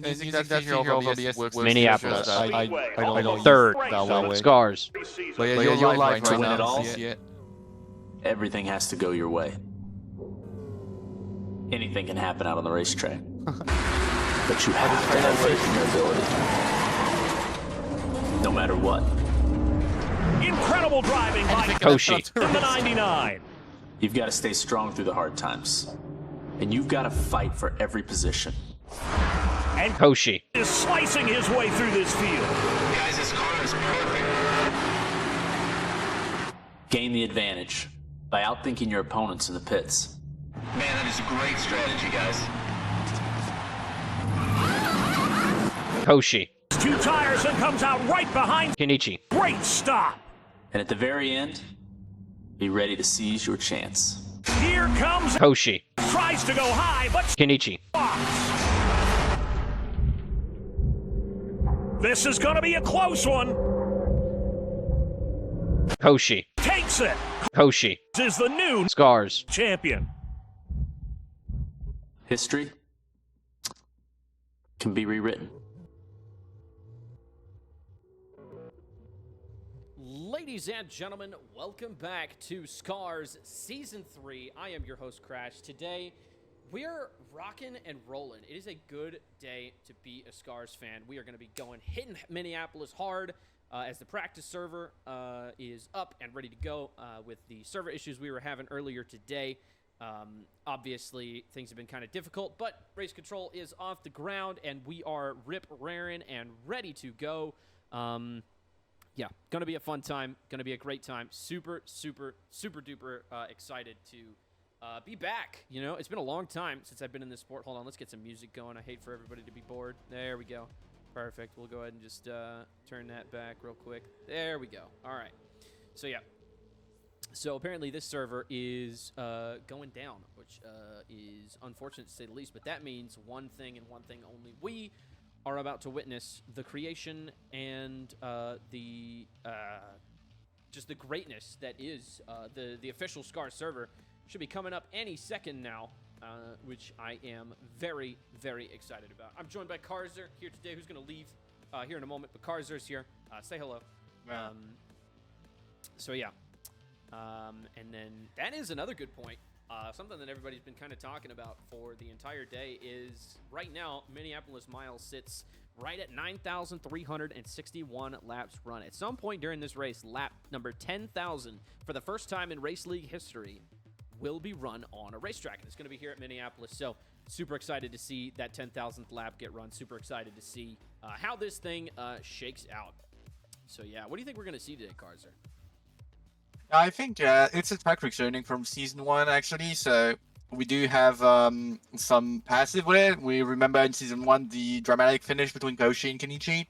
Do you think that feature of OBS works? Minneapolis. I don't know. Third. That way. Scars. But yeah, you're live to right win now. it all. See it. Everything has to go your way. Anything can happen out on the racetrack. But you have to have faith in your ability. No matter what. Incredible driving by Koshi. in the 99. You've got to stay strong through the hard times. And you've got to fight for every position. And Koshi. is slicing his way through this field. Guys, this car is perfect. Gain the advantage by outthinking your opponents in the pits. Man, that is a great strategy, guys. Koshi. 2 tires and comes out right behind. Kenichi. Great stop. And at the very end, be ready to seize your chance. Here comes. Koshi. Tries to go high, but Kenichi. stops. This is going to be a close one. Koshi. Takes it. Koshi. This is the new Scars. champion. History can be rewritten. Ladies and gentlemen, welcome back to Scars Season 3. I am your host, Crash. Today, we're rocking and rolling. It is a good day to be a Scars fan. We are going to be hitting Minneapolis hard as the practice server is up and ready to go with the server issues we were having earlier today. Obviously, things have been kind of difficult, but race control is off the ground, and we are rip-raring and ready to go. Yeah, going to be a fun time. Going to be a great time. Super, super, super duper excited to be back. You know, it's been a long time since I've been in this sport. Hold on, let's get some music going. I hate for everybody to be bored. There we go. Perfect. We'll go ahead and just turn that back real quick. There we go. All right. So, yeah. So, apparently this server is going down, which is unfortunate to say the least. But that means one thing and one thing only. We are about to witness the creation and just the greatness that is the official Scar server. Should be coming up any second now, which I am very, very excited about. I'm joined by Karzer here today, who's going to leave here in a moment, but Karzer's here. Say hello. Yeah. So yeah, and then that is another good point. Something that everybody's been kind of talking about for the entire day is right now, Minneapolis Miles sits right at 9,361 laps run. At some point during this race, lap number 10,000 for the first time in RaceLeague history will be run on a racetrack. And it's going to be here at Minneapolis. So super excited to see that 10,000th lap get run. Super excited to see how this thing shakes out. So yeah, what do you think we're going to see today, Karzer? I think it's a track returning from season 1 actually, so we do have some passive with it. We remember in season 1 the dramatic finish between Koshi and Kenichi,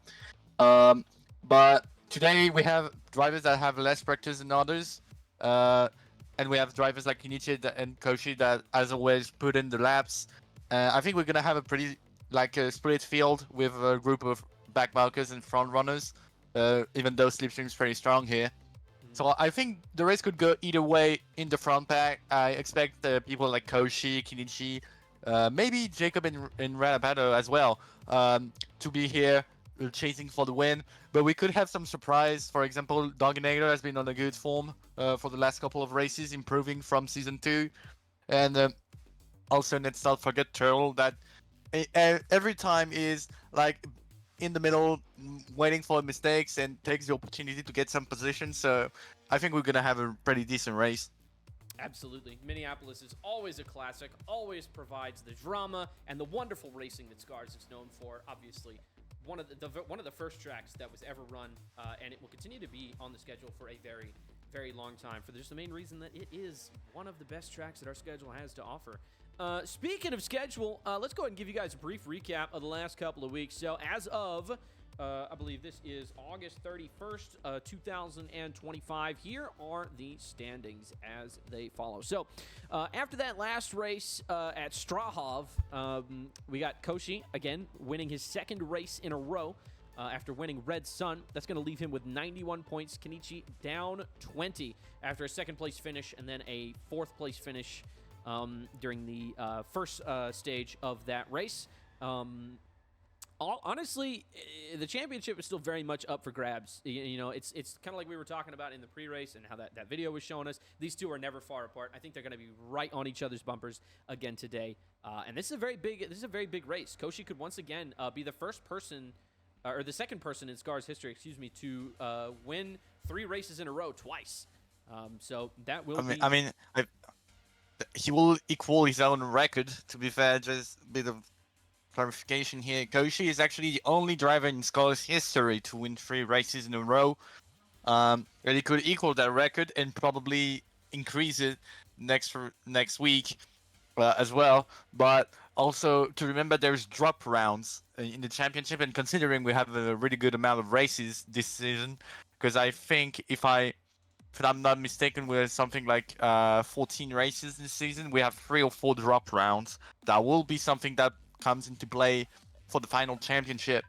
but today we have drivers that have less practice than others, and we have drivers like Kenichi and Koshi that, as always, put in the laps. I think we're gonna have a pretty a split field with a group of backmarkers and front runners, even though Slipstream's pretty strong here. So I think the race could go either way in the front pack. I expect people like Koshi, Kenichi, maybe Jacob and Ranapato as well to be here chasing for the win. But we could have some surprise. For example, Dogginator has been on a good form for the last couple of races, improving from Season 2. And also, let's not forget Turtle, that every time is like in the middle, waiting for mistakes and takes the opportunity to get some position. So I think we're going to have a pretty decent race. Absolutely. Minneapolis is always a classic, always provides the drama and the wonderful racing that Scars is known for. Obviously, one of the first tracks that was ever run, and it will continue to be on the schedule for a very, very long time, for just the main reason that it is one of the best tracks that our schedule has to offer. Speaking of schedule, let's go ahead and give you guys a brief recap of the last couple of weeks. So as of, I believe this is August 31st, 2025, here are the standings as they follow. So after that last race at Strahov, we got Koshi, again, winning his second race in a row. After winning Red Sun, that's going to leave him with 91 points. Kenichi down 20 after a second place finish and then a fourth place finish during the first stage of that race. Honestly, the championship is still very much up for grabs. You know, it's kind of like we were talking about in the pre-race and how that video was showing us. These two are never far apart. I think they're going to be right on each other's bumpers again today. And this is a very big race. Koshi could once again be the first person, or the second person in SCAR's history, to win 3 races in a row twice. So that will be. He will equal his own record. To be fair, just a bit of clarification here. Koshi is actually the only driver in SCAR's history to win 3 races in a row. And he could equal that record and probably increase it next week as well. But also to remember, there's drop rounds in the championship, and considering we have a really good amount of races this season, because I think if I'm not mistaken, we're something like 14 races this season. We have 3 or 4 drop rounds. That will be something that comes into play for the final championship.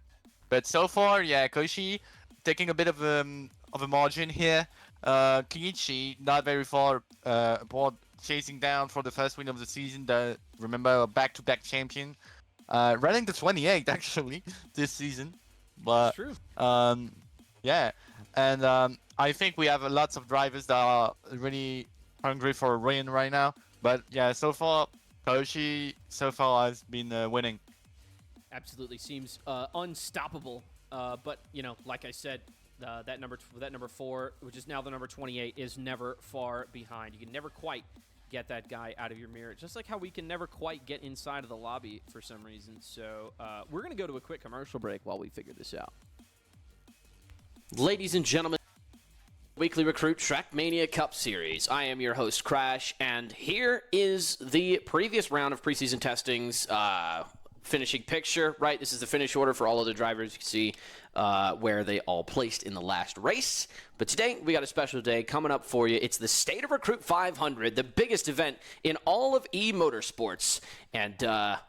But so far, yeah, Koshi taking a bit of a margin here. Kenichi not very far apart, chasing down for the first win of the season. Remember, back-to-back champion, running the 28 actually this season. But True. yeah, and I think we have lots of drivers that are really hungry for a win right now. But yeah, so far Koshi has been winning. Absolutely seems unstoppable. But you know, like I said, that number 4, which is now the number 28, is never far behind. You can never quite get that guy out of your mirror, just like how we can never quite get inside of the lobby for some reason. So we're gonna go to a quick commercial break while we figure this out. Ladies and gentlemen, Weekly Recruit Trackmania Cup Series. I am your host, Crash, and here is the previous round of preseason testings finishing picture, right? This is the finish order for all of the drivers. You can see where they all placed in the last race. But today, we got a special day coming up for you. It's the State of Recruit 500, the biggest event in all of e-motorsports. And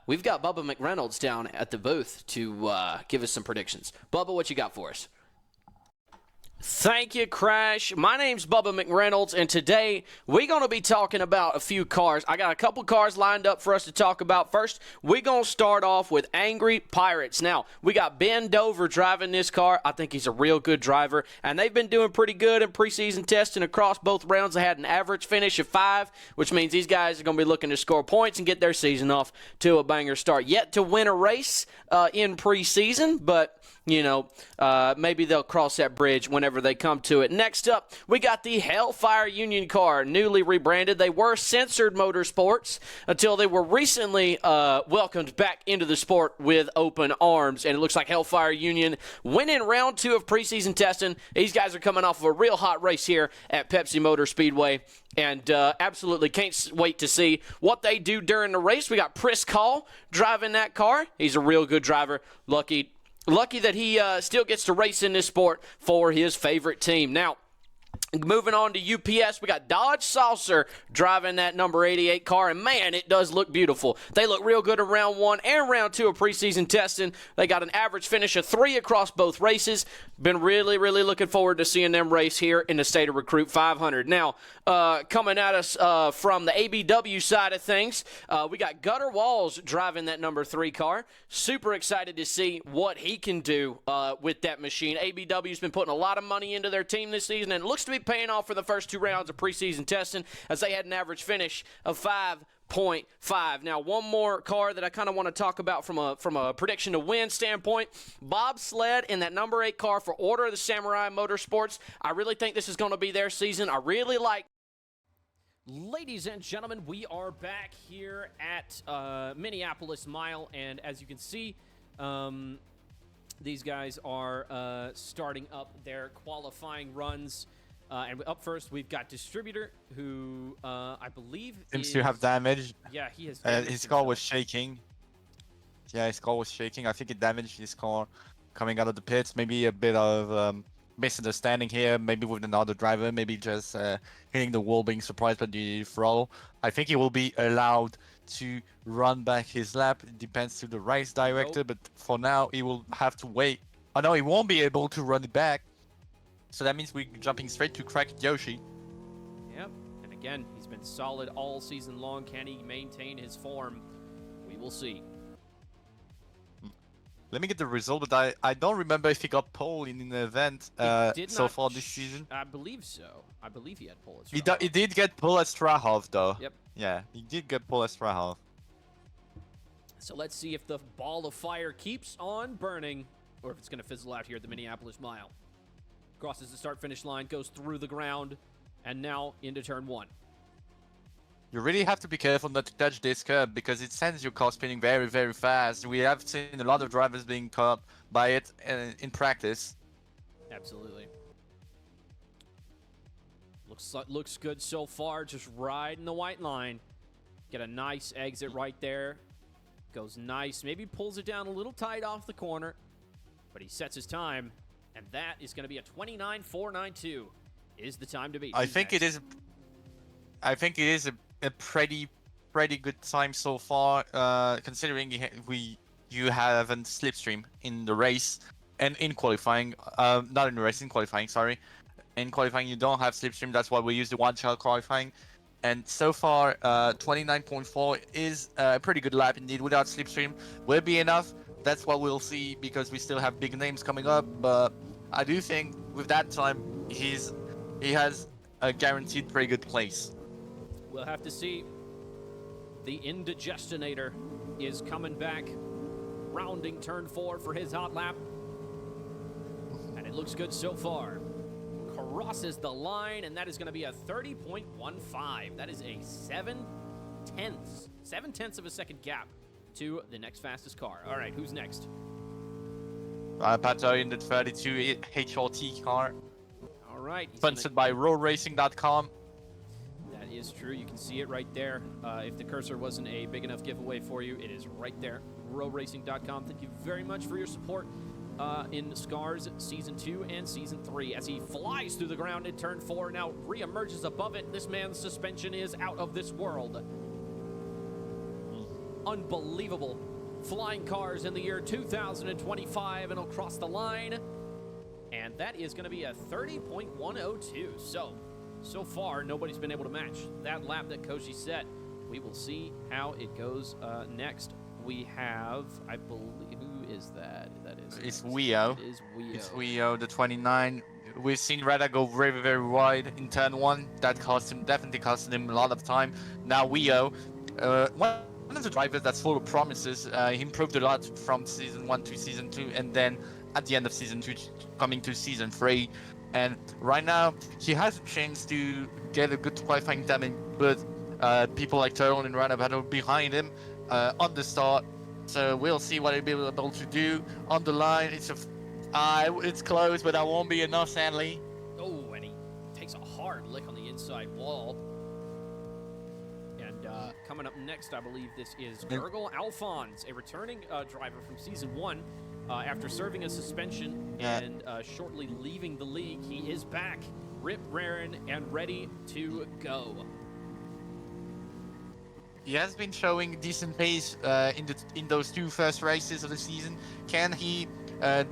we've got Bubba McReynolds down at the booth to give us some predictions. Bubba, what you got for us? Thank you, Crash. My name's Bubba McReynolds, and today we're going to be talking about a few cars. I got a couple cars lined up for us to talk about. First, we're going to start off with Angry Pirates. Now, we got Ben Dover driving this car. I think he's a real good driver, and they've been doing pretty good in preseason testing across both rounds. They had an average finish of 5, which means these guys are going to be looking to score points and get their season off to a banger start. Yet to win a race in preseason, but you know, maybe they'll cross that bridge whenever they come to it. Next up, we got the Hellfire Union car, newly rebranded. They were Censored Motorsports until they were recently welcomed back into the sport with open arms. And it looks like Hellfire Union winning round 2 of preseason testing. These guys are coming off of a real hot race here at Pepsi Motor Speedway. And absolutely can't wait to see what they do during the race. We got Pris Call driving that car. He's a real good driver. Lucky that he still gets to race in this sport for his favorite team. Now, moving on to UPS, we got Dodge Saucer driving that number 88 car, and man, it does look beautiful. They look real good in round 1 and round 2 of preseason testing. They got an average finish of 3 across both races. Been really looking forward to seeing them race here in the State of Recruit 500. Now, coming at us from the ABW side of things, we got Gutter Walls driving that number 3 car. Super excited to see what he can do with that machine. ABW's been putting a lot of money into their team this season, and it looks to be paying off for the first 2 rounds of preseason testing as they had an average finish of 5.5. Now, one more car that I kind of want to talk about from a prediction to win standpoint. Bob Sled in that number 8 car for Order of the Samurai Motorsports. I really think this is going to be their season. I really like. Ladies and gentlemen, we are back here at Minneapolis Mile, and as you can see, these guys are starting up their qualifying runs. And up first, we've got Distributor, who I believe seems to have damage. Yeah, he has. His car was shaking. Yeah, his car was shaking. I think it damaged his car coming out of the pits. Maybe a bit of misunderstanding here. Maybe with another driver. Maybe just hitting the wall, being surprised by the throttle. I think he will be allowed to run back his lap. It depends to the race director, but for now, he will have to wait. Oh no, he won't be able to run it back. So that means we're jumping straight to Crack Yoshi. Yep, and again, he's been solid all season long. Can he maintain his form? We will see. Let me get the result, but I don't remember if he got pole in an event so far this season. I believe so. I believe he had pole. He did get pole at Strahov though. Yep. Yeah, he did get pole at Strahov. So let's see if the ball of fire keeps on burning, or if it's going to fizzle out here at the Minneapolis Mile. Crosses the start-finish line, goes through the ground, and now into turn 1. You really have to be careful not to touch this curb because it sends your car spinning very, very fast. We have seen a lot of drivers being caught by it in practice. Absolutely. Looks good so far, just riding the white line. Get a nice exit right there. Goes nice, maybe pulls it down a little tight off the corner, but he sets his time, and that is going to be a 29.492 is the time to beat. I think it is a pretty good time so far, considering you have a slipstream in the race and in qualifying. Not in the race, in qualifying. Sorry, in qualifying you don't have slipstream. That's why we use the one-shot qualifying. And so far, 29.4 is a pretty good lap indeed. Without slipstream, will it be enough? That's what we'll see because we still have big names coming up. But I do think with that time, he has a guaranteed pretty good place. We'll have to see. The Indigestinator is coming back, rounding turn 4 for his hot lap. And it looks good so far. Crosses the line, and that is going to be a 30.15. That is a 7/10 of a second gap to the next fastest car. All right, who's next? Pato in the 32 HRT car. All right. Sponsored by RaceLeague.com. That is true. You can see it right there. If the cursor wasn't a big enough giveaway for you, it is right there. RoRacing.com. Thank you very much for your support in Scars Season 2 and Season 3. As he flies through the ground in turn 4, now re-emerges above it. This man's suspension is out of this world. Unbelievable. Flying cars in the year 2025, and he'll cross the line. And that is going to be a 30.102. So far, nobody's been able to match that lap that Koshi set. We will see how it goes next. We have, I believe, who is that? It's Weo. It is Weo. It's Weo, the 29. We've seen Reda go very, very wide in turn 1. That definitely cost him a lot of time. Now Weo, one of the drivers that's full of promises. He improved a lot from Season 1 to Season 2, and then at the end of Season 2, coming to Season 3. And right now, he has a chance to get a good qualifying time and put people like Turtle and Reda Battle behind him on the start. So we'll see what he'll be able to do on the line. It's close, but that won't be enough, sadly. Oh, and he takes a hard lick on the inside wall. And coming up next, I believe this is Gurgle Alphonse, a returning driver from Season 1. After serving a suspension and shortly leaving the league, he is back, rip-raring and ready to go. He has been showing decent pace in those 2 first races of the season. Can he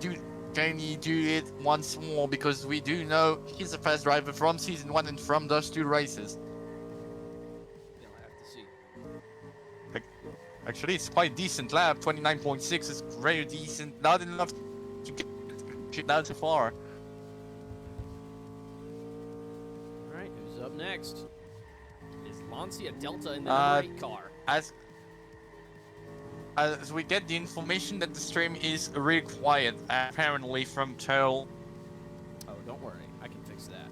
do it once more? Because we do know he's the first driver from Season 1 and from those 2 races. We'll have to see. Actually, it's quite decent lap. 29.6 is very decent. Not enough to get it down too far. All right, who's up next? Is Lancia Delta in the number 8 car? As we get the information that the stream is really quiet, apparently from Turtle. Oh, don't worry. I can fix that.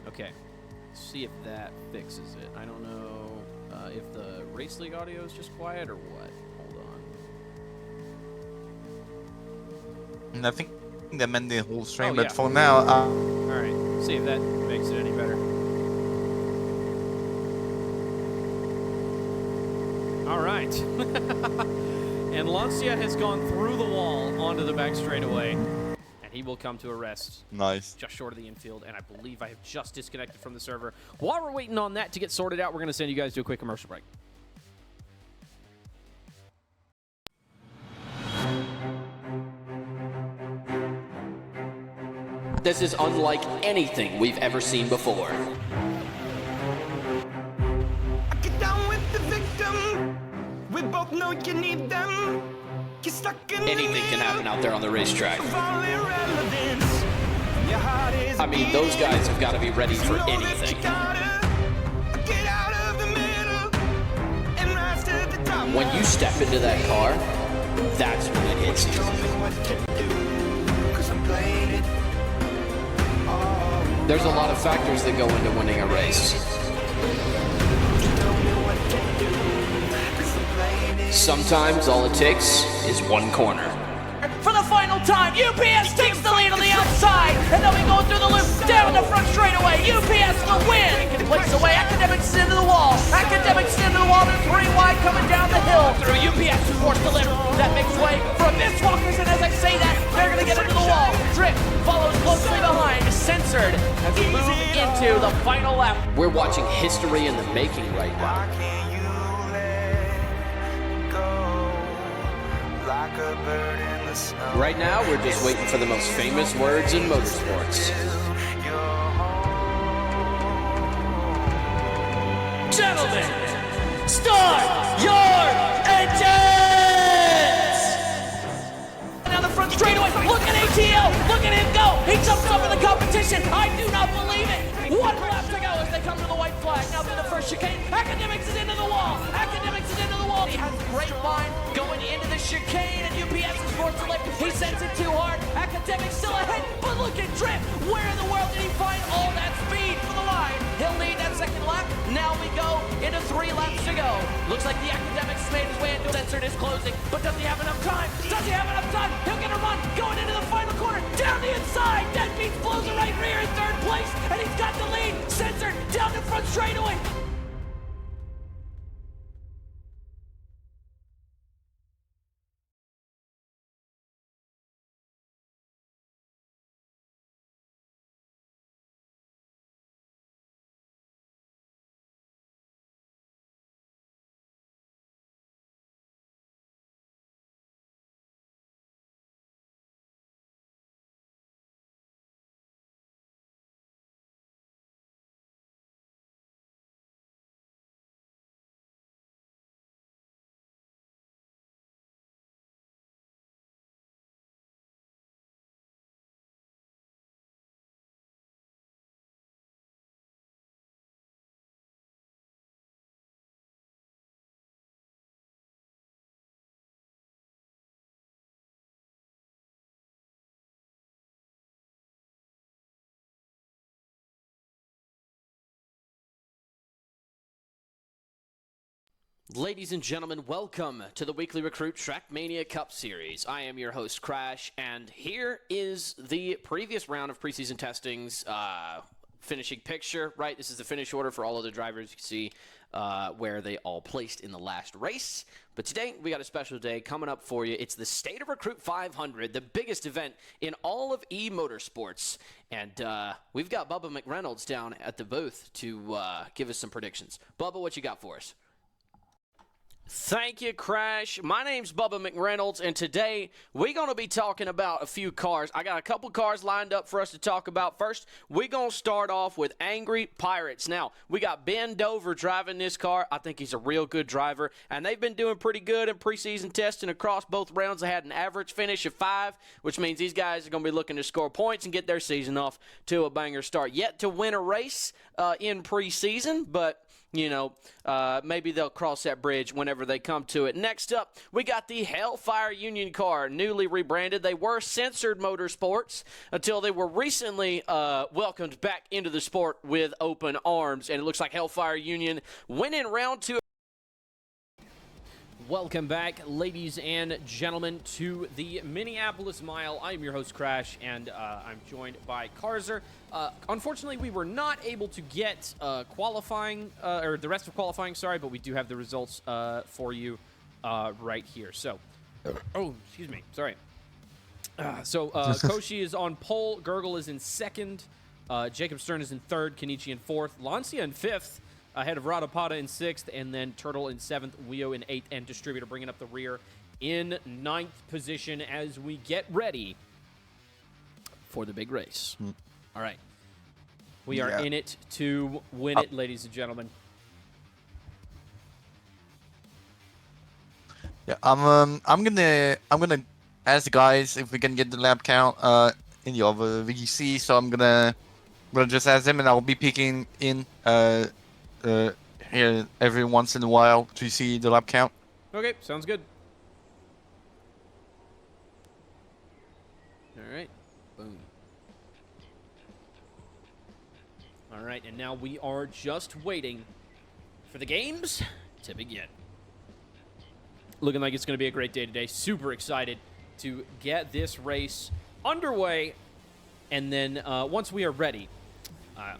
Okay. See if that fixes it. I don't know if the Race League audio is just quiet or what. Hold on. And I think they meant the whole stream, Oh, but yeah. for now, All right. See if that makes it any better. All right. And Lancia has gone through the wall onto the back straightaway. And he will come to a rest. nice. Just short of the infield, and I believe I have just disconnected from the server. While we're waiting on that to get sorted out, we're going to send you guys to a quick commercial break. This is unlike anything we've ever seen before. Get down with the victim. We both know you need them. You're stuck in Anything can happen out there on the racetrack. I I mean, those guys have got to be ready for anything. When you step into that car, that's when it hits you. There's a lot of factors that go into winning a race. Sometimes all it takes is one corner. For the final time, UPS takes the lead on the outside, and then we go through the loop, down the front straightaway. UPS will win. Place away, Academics into the wall. Academics into the wall. They're 3 wide coming down the hill. Through UPS, who forced the lift. That makes way for Miss Walkers, and as I say that, they're going to get into the wall. Drip follows closely behind, censored as we move into the final lap. We're watching history in the making right now. Right now, we're just waiting for the most famous words in motorsports. Gentlemen, start your engines! Down the front straightaway, look at ATL, look at him go! He jumps up in the competition, I do not believe it! 1 lap to go as they come to the white flag. Now through the first chicane, Academics is into the wall! Academics is into the wall! He has a great line going into the chicane, and UPS is forced to lift. He sends it too hard, Academics still ahead, but look at Drip! Where in the world did he find all that speed for the line? He'll need that second lap. Now we go into 3 laps to go. Looks like the Academics made his way into censored is closing, but does he have enough time? Does he have enough time? He'll get a run going into the final corner, down the inside. Deadbeats blows the right rear in 3rd place, and he's got the lead. Censored down the front straightaway. Ladies and gentlemen, welcome to the Weekly Recruit Trackmania Cup Series. I am your host, Crash, and here is the previous round of preseason testings finishing picture, right? This is the finish order for all of the drivers. You can see where they all placed in the last race. But today, we got a special day coming up for you. It's the State of Recruit 500, the biggest event in all of e-motorsports. And we've got Bubba McReynolds down at the booth to give us some predictions. Bubba, what you got for us? Thank you, Crash. My name's Bubba McReynolds, and today we're going to be talking about a few cars. I got a couple cars lined up for us to talk about. First, we're going to start off with Angry Pirates. Now, we got Ben Dover driving this car. I think he's a real good driver, and they've been doing pretty good in preseason testing across both rounds. They had an average finish of 5, which means these guys are going to be looking to score points and get their season off to a banger start. Yet to win a race in preseason, but you know, maybe they'll cross that bridge whenever they come to it. Next up, we got the Hellfire Union car, newly rebranded. They were Censored Motorsports until they were recently welcomed back into the sport with open arms. And it looks like Hellfire Union winning round 2. Welcome back, ladies and gentlemen, to the Minneapolis Mile. I'm your host, Crash, and I'm joined by Karzer. Unfortunately, we were not able to get qualifying, or the rest of qualifying, sorry, but we do have the results for you right here. So, oh, excuse me, sorry. Koshi is on pole, Gurgle is in second, Jacob Stern is in third, Kenichi in fourth, Lancia in fifth, ahead of Radapata in 6th, and then Turtle in 7th, Wio in 8th, and Distributor bringing up the rear in 9th position as we get ready for the big race. All right. We are in it to win it, ladies and gentlemen. Yeah, I'm gonna ask the guys if we can get the lap count in the other VGC. So I'm gonna just ask them, and I'll be peeking in here every once in a while to see the lap count. Okay, sounds good. All right, boom. All right, and now we are just waiting for the games to begin. Looking like it's going to be a great day today. Super excited to get this race underway. And then once we are ready,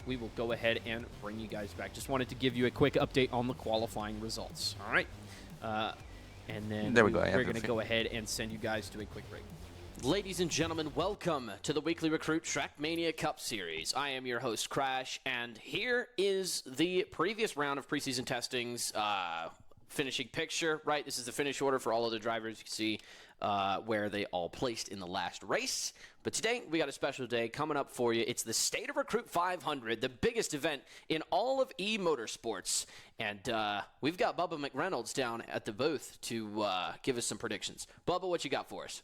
we will go ahead and bring you guys back. Just wanted to give you a quick update on the qualifying results. All right. And then there we go. We're going to go ahead and send you guys to a quick break. Ladies and gentlemen, welcome to the Weekly Recruit Trackmania Cup Series. I am your host, Crash, and here is the previous round of preseason testings finishing picture, right? This is the finish order for all of the drivers. You can see where they all placed in the last race. But today, we got a special day coming up for you. It's the State of Recruit 500, the biggest event in all of e-motorsports. And we've got Bubba McReynolds down at the booth to give us some predictions. Bubba, what you got for us?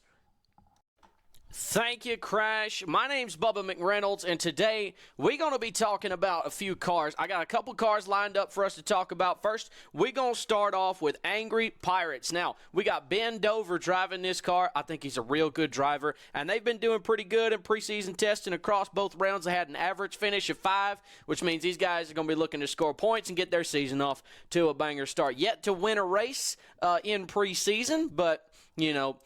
Thank you, Crash. My name's Bubba McReynolds, and today we're going to be talking about a few cars. I got a couple cars lined up for us to talk about. First, we're going to start off with Angry Pirates. Now, we got Ben Dover driving this car. I think he's a real good driver, and they've been doing pretty good in preseason testing across both rounds. They had an average finish of 5, which means these guys are going to be looking to score points and get their season off to a banger start. Yet to win a race in preseason, but you know,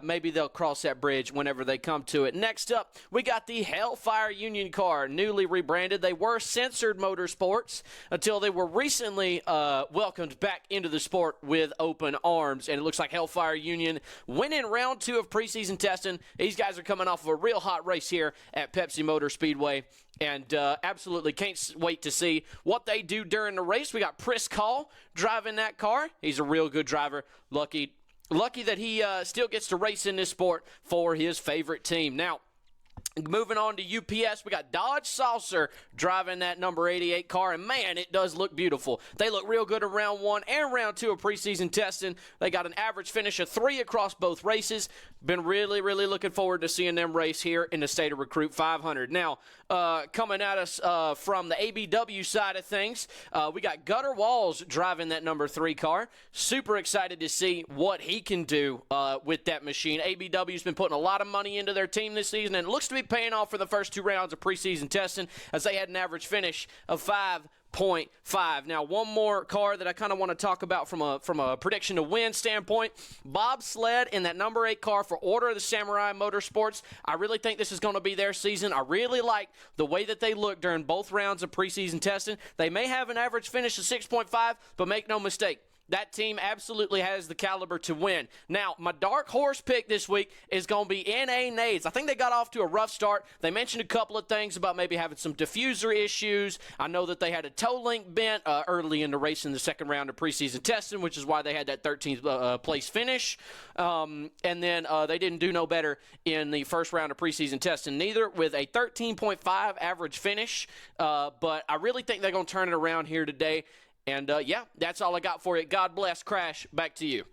maybe they'll cross that bridge whenever they come to it. Next up, we got the Hellfire Union car, newly rebranded. They were Censored Motorsports until they were recently welcomed back into the sport with open arms. And it looks like Hellfire Union winning round 2 of preseason testing. These guys are coming off of a real hot race here at Pepsi Motor Speedway. And absolutely can't wait to see what they do during the race. We got Pris Call driving that car. He's a real good driver. Lucky that he still gets to race in this sport for his favorite team. Now, moving on to UPS, we got Dodge Saucer driving that number 88 car, and man, it does look beautiful. They look real good in round 1 and round 2 of preseason testing. They got an average finish of 3 across both races. Been really, really looking forward to seeing them race here in the State of Recruit 500. Now, coming at us from the ABW side of things, we got Gutter Walls driving that number 3 car. Super excited to see what he can do with that machine. ABW's been putting a lot of money into their team this season, and it looks to be paying off for the first 2 rounds of preseason testing as they had an average finish of 5.5. Now, one more car that I kind of want to talk about from a prediction to win standpoint. Bobsled in that number 8 car for Order of the Samurai Motorsports. I really think this is going to be their season. I really like the way that they look during both rounds of preseason testing. They may have an average finish of 6.5, but make no mistake, that team absolutely has the caliber to win. Now, my dark horse pick this week is going to be NA Nades. I think they got off to a rough start. They mentioned a couple of things about maybe having some diffuser issues. I know that they had a toe link bent early in the race in the second round of preseason testing, which is why they had that 13th place finish. And then they didn't do no better in the first round of preseason testing neither, with a 13.5 average finish. But I really think they're going to turn it around here today. And, yeah, that's all I got for you. God bless. Crash, back to you.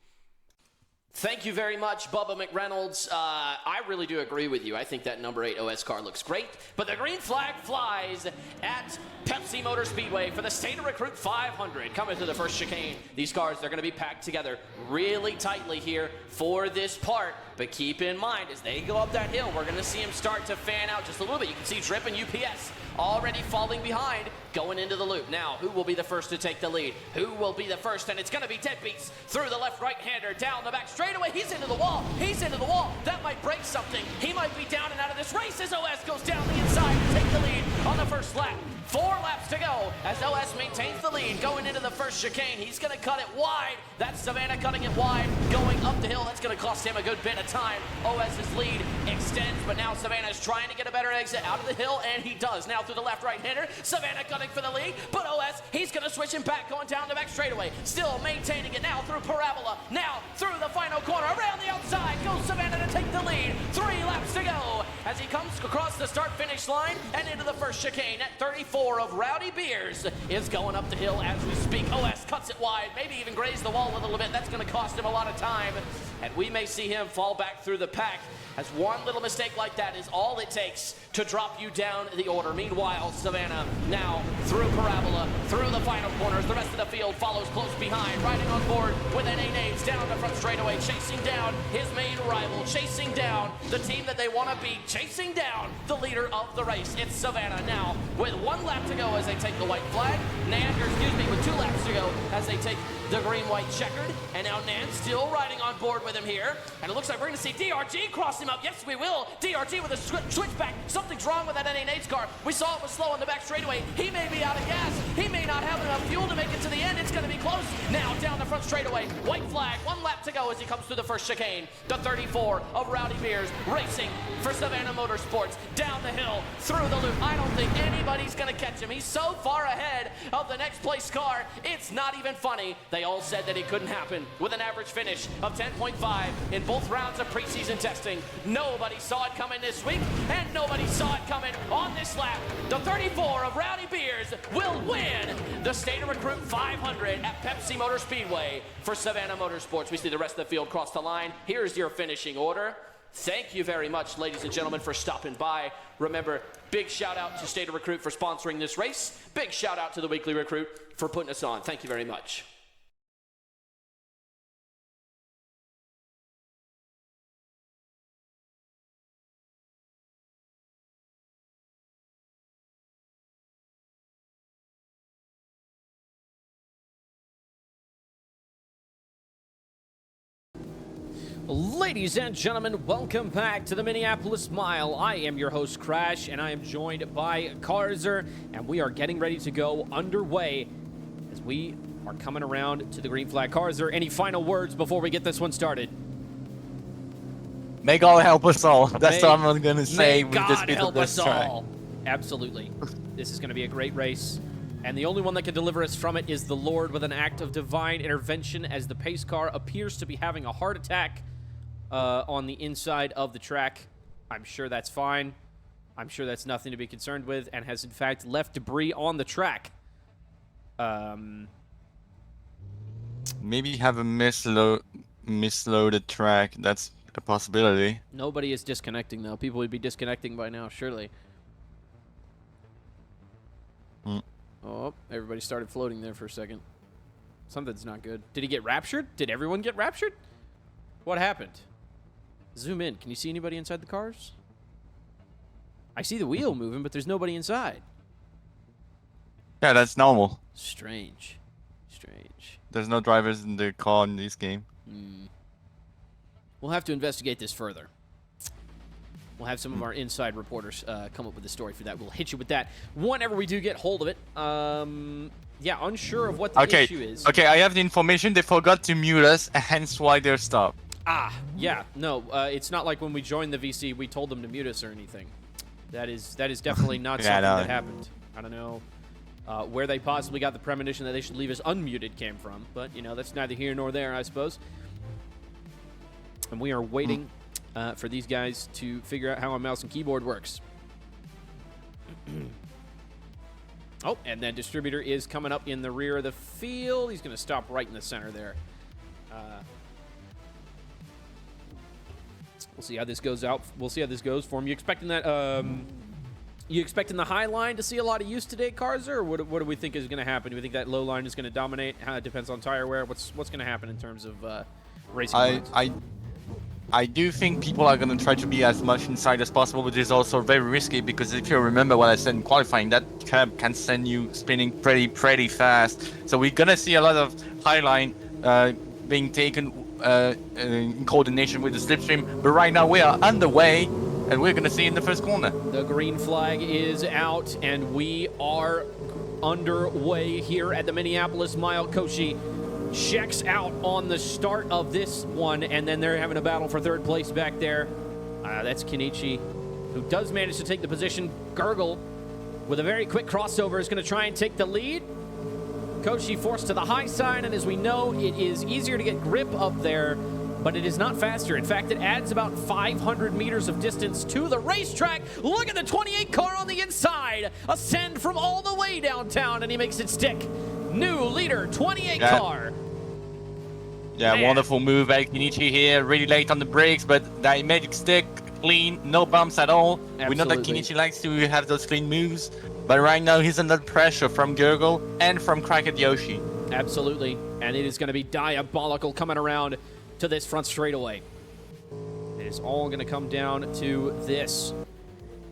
Thank you very much, Bubba McReynolds. I really do agree with you. I think that number 8 OS car looks great. But the green flag flies at Pepsi Motor Speedway for the State of Recruit 500. Coming to the first chicane. These cars, they're going to be packed together really tightly here for this part. But keep in mind, as they go up that hill, we're going to see them start to fan out just a little bit. You can see Drip and UPS already falling behind, going into the loop. Now, who will be the first to take the lead? Who will be the first? And it's going to be Deadbeats through the left right-hander, down the back straightaway. He's into the wall. He's into the wall. That might break something. He might be down and out of this race as OS goes down the inside to take the lead on the first lap. 4 laps to go as OS maintains the lead going into the first chicane. He's going to cut it wide. That's Savannah cutting it wide, going up the hill. That's going to cost him a good bit of time. OS's lead extends, but now Savannah's trying to get a better exit out of the hill, and he does. Now through the left right-hander, Savannah cutting for the lead, but OS, he's going to switch him back, going down the back straightaway. Still maintaining it now through Parabola. Now through the final corner, around the outside goes Savannah to take the lead. 3 laps to go as he comes across the start-finish line and into the first chicane at 34 of Rowdy Beers is going up the hill as we speak. OS cuts it wide, maybe even grazed the wall a little bit. That's going to cost him a lot of time, and we may see him fall back through the pack, as one little mistake like that is all it takes to drop you down the order. Meanwhile, Savannah now through Parabola, through the final corners. The rest of the field follows close behind, riding on board with an 8-8 down the front straightaway, chasing down his main rival, chasing down the team that they want to beat, chasing down the leader of the race. It's Savannah now with 1 lap to go as they take the white flag. With 2 laps to go as they take the green-white checkered. And now Nan still riding on board with him here. And it looks like we're going to see DRG cross him up. Yes, we will. DRG with a switchback. Something's wrong with that NA8's car. We saw it was slow on the back straightaway. He may be out of gas. He may not have enough fuel to make it to the end. It's going to be close. Now down the front straightaway. White flag. 1 lap to go as he comes through the first chicane. The 34 of Rowdy Beers racing for Savannah Motorsports. Down the hill, through the loop. I don't think anybody's going to catch him. He's so far ahead of the next place car. It's not even funny. They all said that it couldn't happen with an average finish of 10.5 in both rounds of preseason testing. Nobody saw it coming this week, and nobody saw it coming on this lap. The 34 of Rowdy Beers will win the State of Recruit 500 at Pepsi Motor Speedway for Savannah Motorsports. We see the rest of the field cross the line. Here's your finishing order. Thank you very much, ladies and gentlemen, for stopping by. Remember, big shout out to State of Recruit for sponsoring this race. Big shout out to the Weekly Recruit for putting us on. Thank you very much. Ladies and gentlemen, welcome back to the Minneapolis Mile. I am your host, Crash, and I am joined by Karzer, and we are getting ready to go underway as we are coming around to the green flag. Karzer, any final words before we get this one started? May God help us all. That's what I'm going to say with this bit of this track. Absolutely. This is going to be a great race. And the only one that can deliver us from it is the Lord with an act of divine intervention as the pace car appears to be having a heart attack on the inside of the track. I'm sure that's fine. I'm sure that's nothing to be concerned with and has, in fact, left debris on the track. Maybe have a misloaded track. That's a possibility. Nobody is disconnecting, though. People would be disconnecting by now, surely. Oh, everybody started floating there for a second. Something's not good. Did he get raptured? Did everyone get raptured? What happened? Zoom in. Can you see anybody inside the cars? I see the wheel moving, but there's nobody inside. Yeah, that's normal. Strange. Strange. There's no drivers in the car in this game. We'll have to investigate this further. We'll have some of our inside reporters come up with a story for that. We'll hit you with that whenever we do get hold of it. Yeah, unsure of what the issue is. Okay, I have the information. They forgot to mute us, hence why they're stopped. Yeah, no, it's not like when we joined the VC, we told them to mute us or anything. That is definitely not something that happened. I don't know where they possibly got the premonition that they should leave us unmuted came from, but, you know, that's neither here nor there, I suppose. And we are waiting for these guys to figure out how a mouse and keyboard works. Oh, and then Distributor is coming up in the rear of the field. He's going to stop right in the center there. We'll see how this goes out. We'll see how this goes for him. You expecting that? You expecting the high line to see a lot of use today, Karzer? Or what do we think is going to happen? Do we think that low line is going to dominate? It depends on tire wear. What's going to happen in terms of racing? I do think people are going to try to be as much inside as possible, which is also very risky because if you remember what I said in qualifying, that curb can send you spinning pretty fast. So we're going to see a lot of high line being taken in coordination with the slipstream. But right now we are underway, and we're going to see in the first corner. The green flag is out, and we are underway here at the Minneapolis Mile. Koshi checks out on the start of this one, and then they're having a battle for third place back there. That's Kenichi, who does manage to take the position. Gurgle, with a very quick crossover, is going to try and take the lead. Koshi forced to the high side, and as we know, it is easier to get grip up there but it is not faster. In fact, it adds about 500 meters of distance to the racetrack. Look at the 28 car on the inside. Ascend from all the way downtown, and he makes it stick. New leader, 28 car. Yeah, Man. wonderful move by Kenichi here. Really late on the brakes, but that magic stick, clean, no bumps at all. We know that Absolutely. Kenichi likes to have those clean moves, but right now he's under pressure from Gurgle and from Cracked Yoshi. Absolutely, and it is going to be diabolical coming around to this front straightaway. It is all going to come down to this.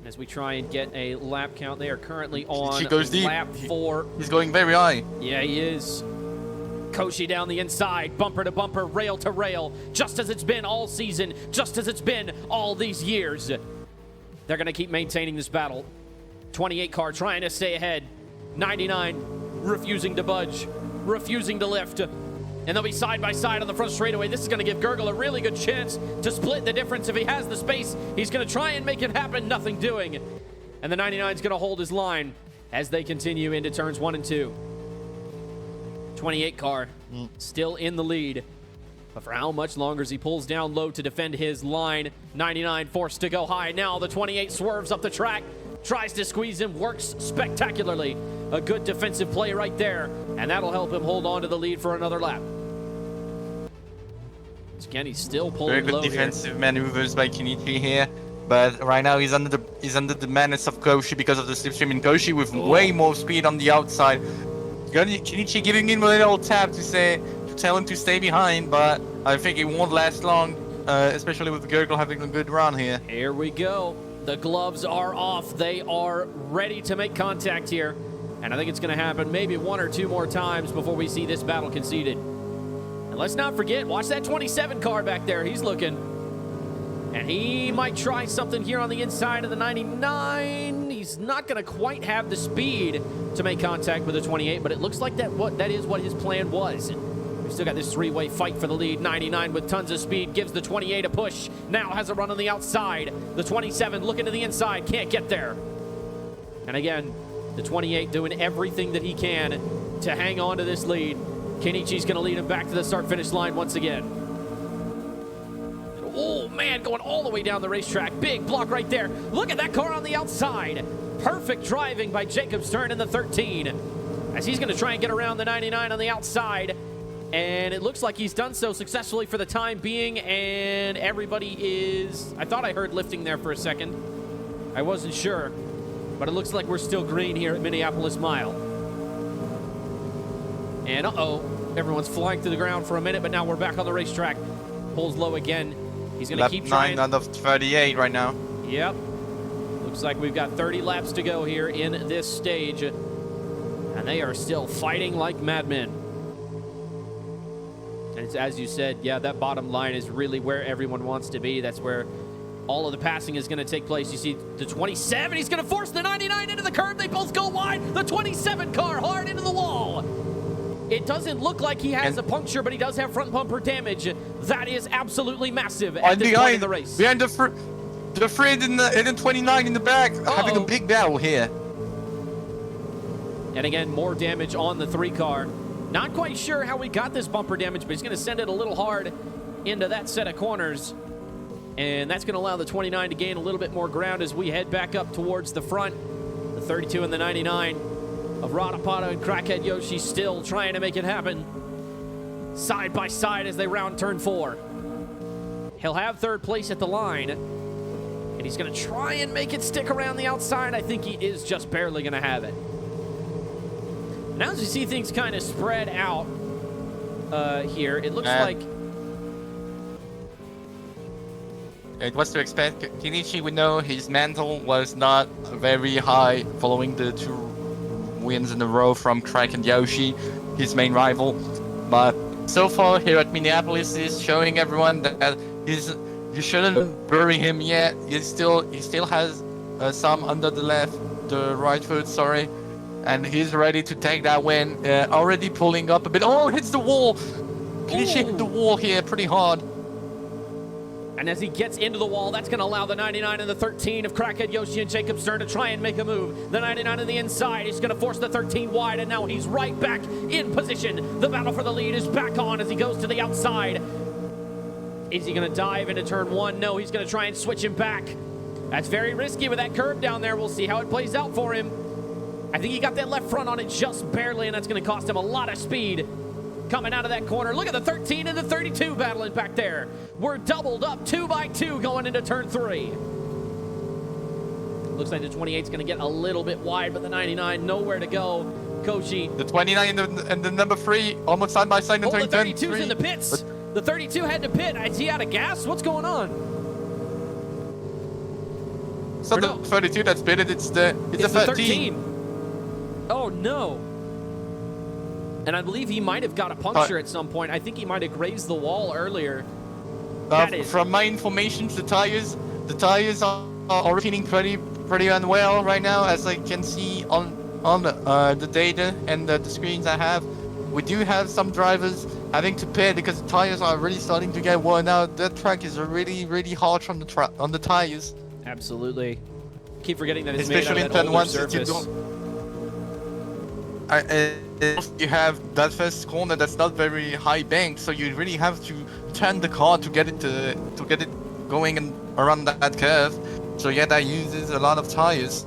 As we try and get a lap count, they are currently on goes deep. lap 4. He's going very high. Yeah, he is. Koshi down the inside, bumper to bumper, rail to rail, just as it's been all season, just as it's been all these years. They're going to keep maintaining this battle. 28 car trying to stay ahead. 99 refusing to budge, refusing to lift. And they'll be side by side on the front straightaway. This is going to give Gurgle a really good chance to split the difference. If he has the space, he's going to try and make it happen. Nothing doing. And the 99 is going to hold his line as they continue into turns 1 and 2. 28 car still in the lead. But for how much longer as he pulls down low to defend his line? 99 forced to go high. Now the 28 swerves up the track, tries to squeeze him, works spectacularly. A good defensive play right there, and that'll help him hold on to the lead for another lap. Again, he's still pulling Very low good here. defensive maneuvers by Kenichi here. But right now he's under the menace of Koshi because of the slipstream in Koshi with way more speed on the outside. Kenichi giving him a little tap to tell him to stay behind, but I think it won't last long, especially with Gurgle having a good run here. Here we go. The gloves are off. They are ready to make contact here. And I think it's going to happen maybe 1 or 2 more times before we see this battle conceded. And let's not forget, watch that 27 car back there. He's looking. And he might try something here on the inside of the 99. He's not going to quite have the speed to make contact with the 28, but it looks like that is what his plan was. We've still got this 3-way fight for the lead. 99 with tons of speed gives the 28 a push. Now has a run on the outside. The 27 looking to the inside, can't get there. And again, the 28 doing everything that he can to hang on to this lead. Kenichi's going to lead him back to the start-finish line once again. Oh, man, going all the way down the racetrack. Big block right there. Look at that car on the outside. Perfect driving by Jacob Stern in the 13. As he's going to try and get around the 99 on the outside. And it looks like he's done so successfully for the time being. And everybody is... I thought I heard lifting there for a second. I wasn't sure. But it looks like we're still green here at Minneapolis Mile. And uh-oh. Everyone's flying to the ground for a minute, but now we're back on the racetrack. Pulls low again. He's going to keep trying. 9 out of 38 right now. Yep. Looks like we've got 30 laps to go here in this stage. And they are still fighting like madmen. And it's, as you said, yeah, that bottom line is really where everyone wants to be. That's where all of the passing is going to take place. You see the 27. He's going to force the 99 into the curb. They both go wide. The 27 car hard into the wall. It doesn't look like he has a puncture, but he does have front bumper damage. That is absolutely massive at this point in the race. Behind the Fred and the 29 in the back, having a big battle here. And again, more damage on the 3 car. Not quite sure how we got this bumper damage, but he's going to send it a little hard into that set of corners. And that's going to allow the 29 to gain a little bit more ground as we head back up towards the front. The 32 and the 99 of Radapata and Crackhead Yoshi still trying to make it happen. Side by side as they round turn 4. He'll have 3rd place at the line. And he's going to try and make it stick around the outside. I think he is just barely going to have it. Now as you see things kind of spread out here, it looks like... It was to expect. Kenichi, we know his mantle was not very high following the 2 wins in a row from Crack and Yoshi, his main rival. But so far here at Minneapolis, he's showing everyone that you shouldn't bury him yet. He still has some under the right foot, sorry. And he's ready to take that win. Already pulling up a bit. Oh, hits the wall. Kenichi hit the wall here pretty hard. And as he gets into the wall, that's going to allow the 99 and the 13 of Crackhead Yoshi and Jacob Stern to try and make a move. The 99 on the inside is going to force the 13 wide, and now he's right back in position. The battle for the lead is back on as he goes to the outside. Is he going to dive into turn 1? No, he's going to try and switch him back. That's very risky with that curve down there. We'll see how it plays out for him. I think he got that left front on it just barely, and that's going to cost him a lot of speed coming out of that corner. Look at the 13 and the 32 battling back there. We're doubled up 2 by 2 going into turn 3. Looks like the 28's going to get a little bit wide, but the 99 nowhere to go. Koshi. The 29 and the number 3 almost side by side in turn 3. The 32's in the pits. The 32 had to pit. Is he out of gas? What's going on? So the 32 that's pitted, it's the 13. Oh no. And I believe he might have got a puncture at some point. I think he might have grazed the wall earlier. From my information, the tires are repeating pretty unwell right now, as I can see on the data and the screens I have. We do have some drivers having to pit because the tires are really starting to get worn out. That track is really harsh on the tires. Absolutely. Keep forgetting that it's especially made out in of turn that 1. surface. You have that first corner that's not very high bank, so you really have to turn the car to get it going and around that curve. So yeah, that uses a lot of tires.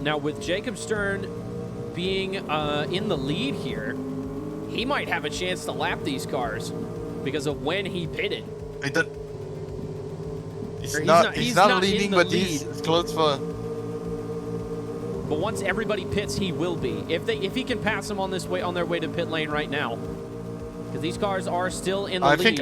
Now with Jacob Stern being in the lead here, he might have a chance to lap these cars because of when he pitted. He's not leading, but he's close for. But once everybody pits, he will be. If he can pass them on their way to pit lane right now, because these cars are still in the lead.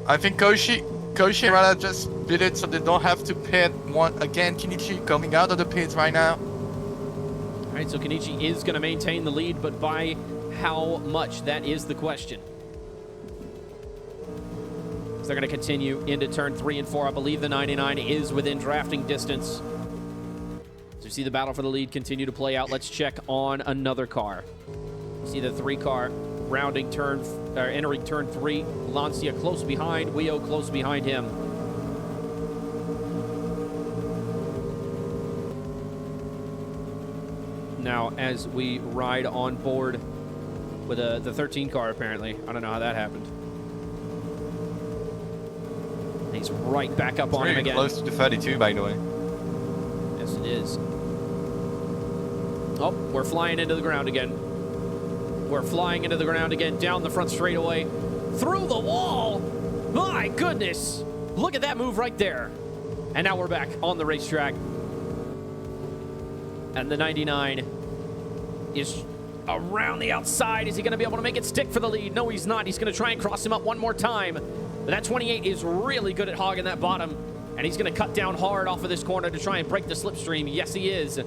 I think Koshi rather just pitted so they don't have to pit one again. Kenichi coming out of the pits right now. All right, so Kenichi is going to maintain the lead, but by how much? That is the question. So they're going to continue into turn 3 and 4. I believe the 99 is within drafting distance. So you see the battle for the lead continue to play out. Let's check on another car. See the 3 car entering turn 3. Lancia close behind. Wio close behind him. Now, as we ride on board with the 13 car, apparently. I don't know how that happened. He's right back up on him again. Close to 32, by the way. Yes, it is. Oh, we're flying into the ground again. We're flying into the ground again, down the front straightaway, through the wall. My goodness. Look at that move right there. And now we're back on the racetrack. And the 99 is around the outside. Is he going to be able to make it stick for the lead? No, he's not. He's going to try and cross him up one more time. But that 28 is really good at hogging that bottom. And he's going to cut down hard off of this corner to try and break the slipstream. Yes, he is.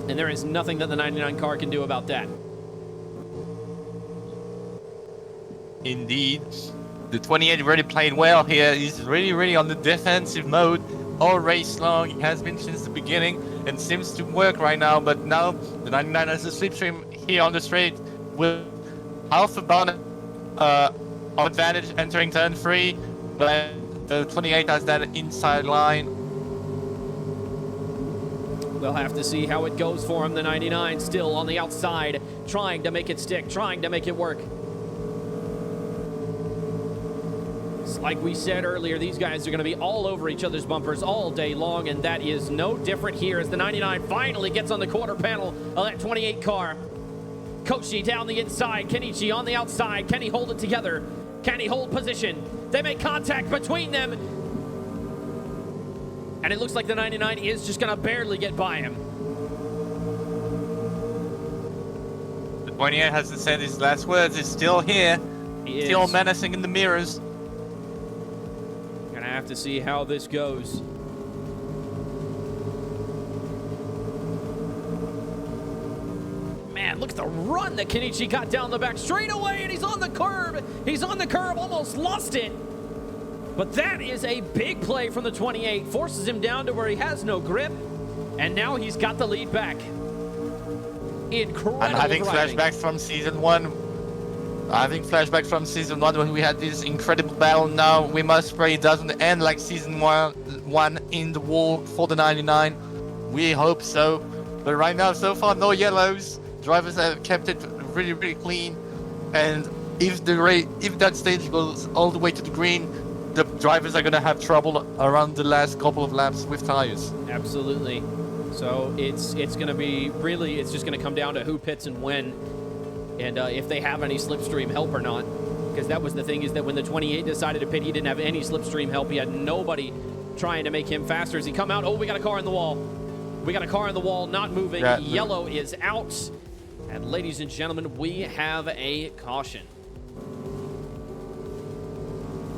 And there is nothing that the 99 car can do about that. Indeed. The 28 really played well here. He's really on the defensive mode all race long. He has been since the beginning and seems to work right now. But now the 99 has a slipstream here on the straight with half a bonnet advantage entering turn 3. But the 28 has that inside line. We'll have to see how it goes for him. The 99 still on the outside, trying to make it stick, trying to make it work. It's like we said earlier, these guys are going to be all over each other's bumpers all day long, and that is no different here as the 99 finally gets on the quarter panel of that 28 car. Koshi down the inside, Kenichi on the outside. Can he hold it together? Can he hold position? They make contact between them. And it looks like the 99 is just going to barely get by him. The 28 hasn't said his last words. He's still here. He still is. menacing in the mirrors. Gonna have to see how this goes. Man, look at the run that Kenichi got down the back straightaway, and he's on the curb. He's on the curb, almost lost it. But that is a big play from the 28. Forces him down to where he has no grip. And now he's got the lead back. Incredible And having driving. flashbacks from season 1. When we had this incredible battle. Now we must pray it doesn't end like season 1 in the war for the 99. We hope so. But right now, so far, no yellows. Drivers have kept it really clean. And if that stage goes all the way to the green, the drivers are gonna have trouble around the last couple of laps with tires. Absolutely. So it's going to be really, it's just going to come down to who pits and when, and if they have any slipstream help or not. Because that was the thing, is that when the 28 decided to pit, he didn't have any slipstream help. He had nobody trying to make him faster. As he come out, oh, we got a car in the wall. We got a car in the wall, not moving. Yeah. Yellow is out. And ladies and gentlemen, we have a caution.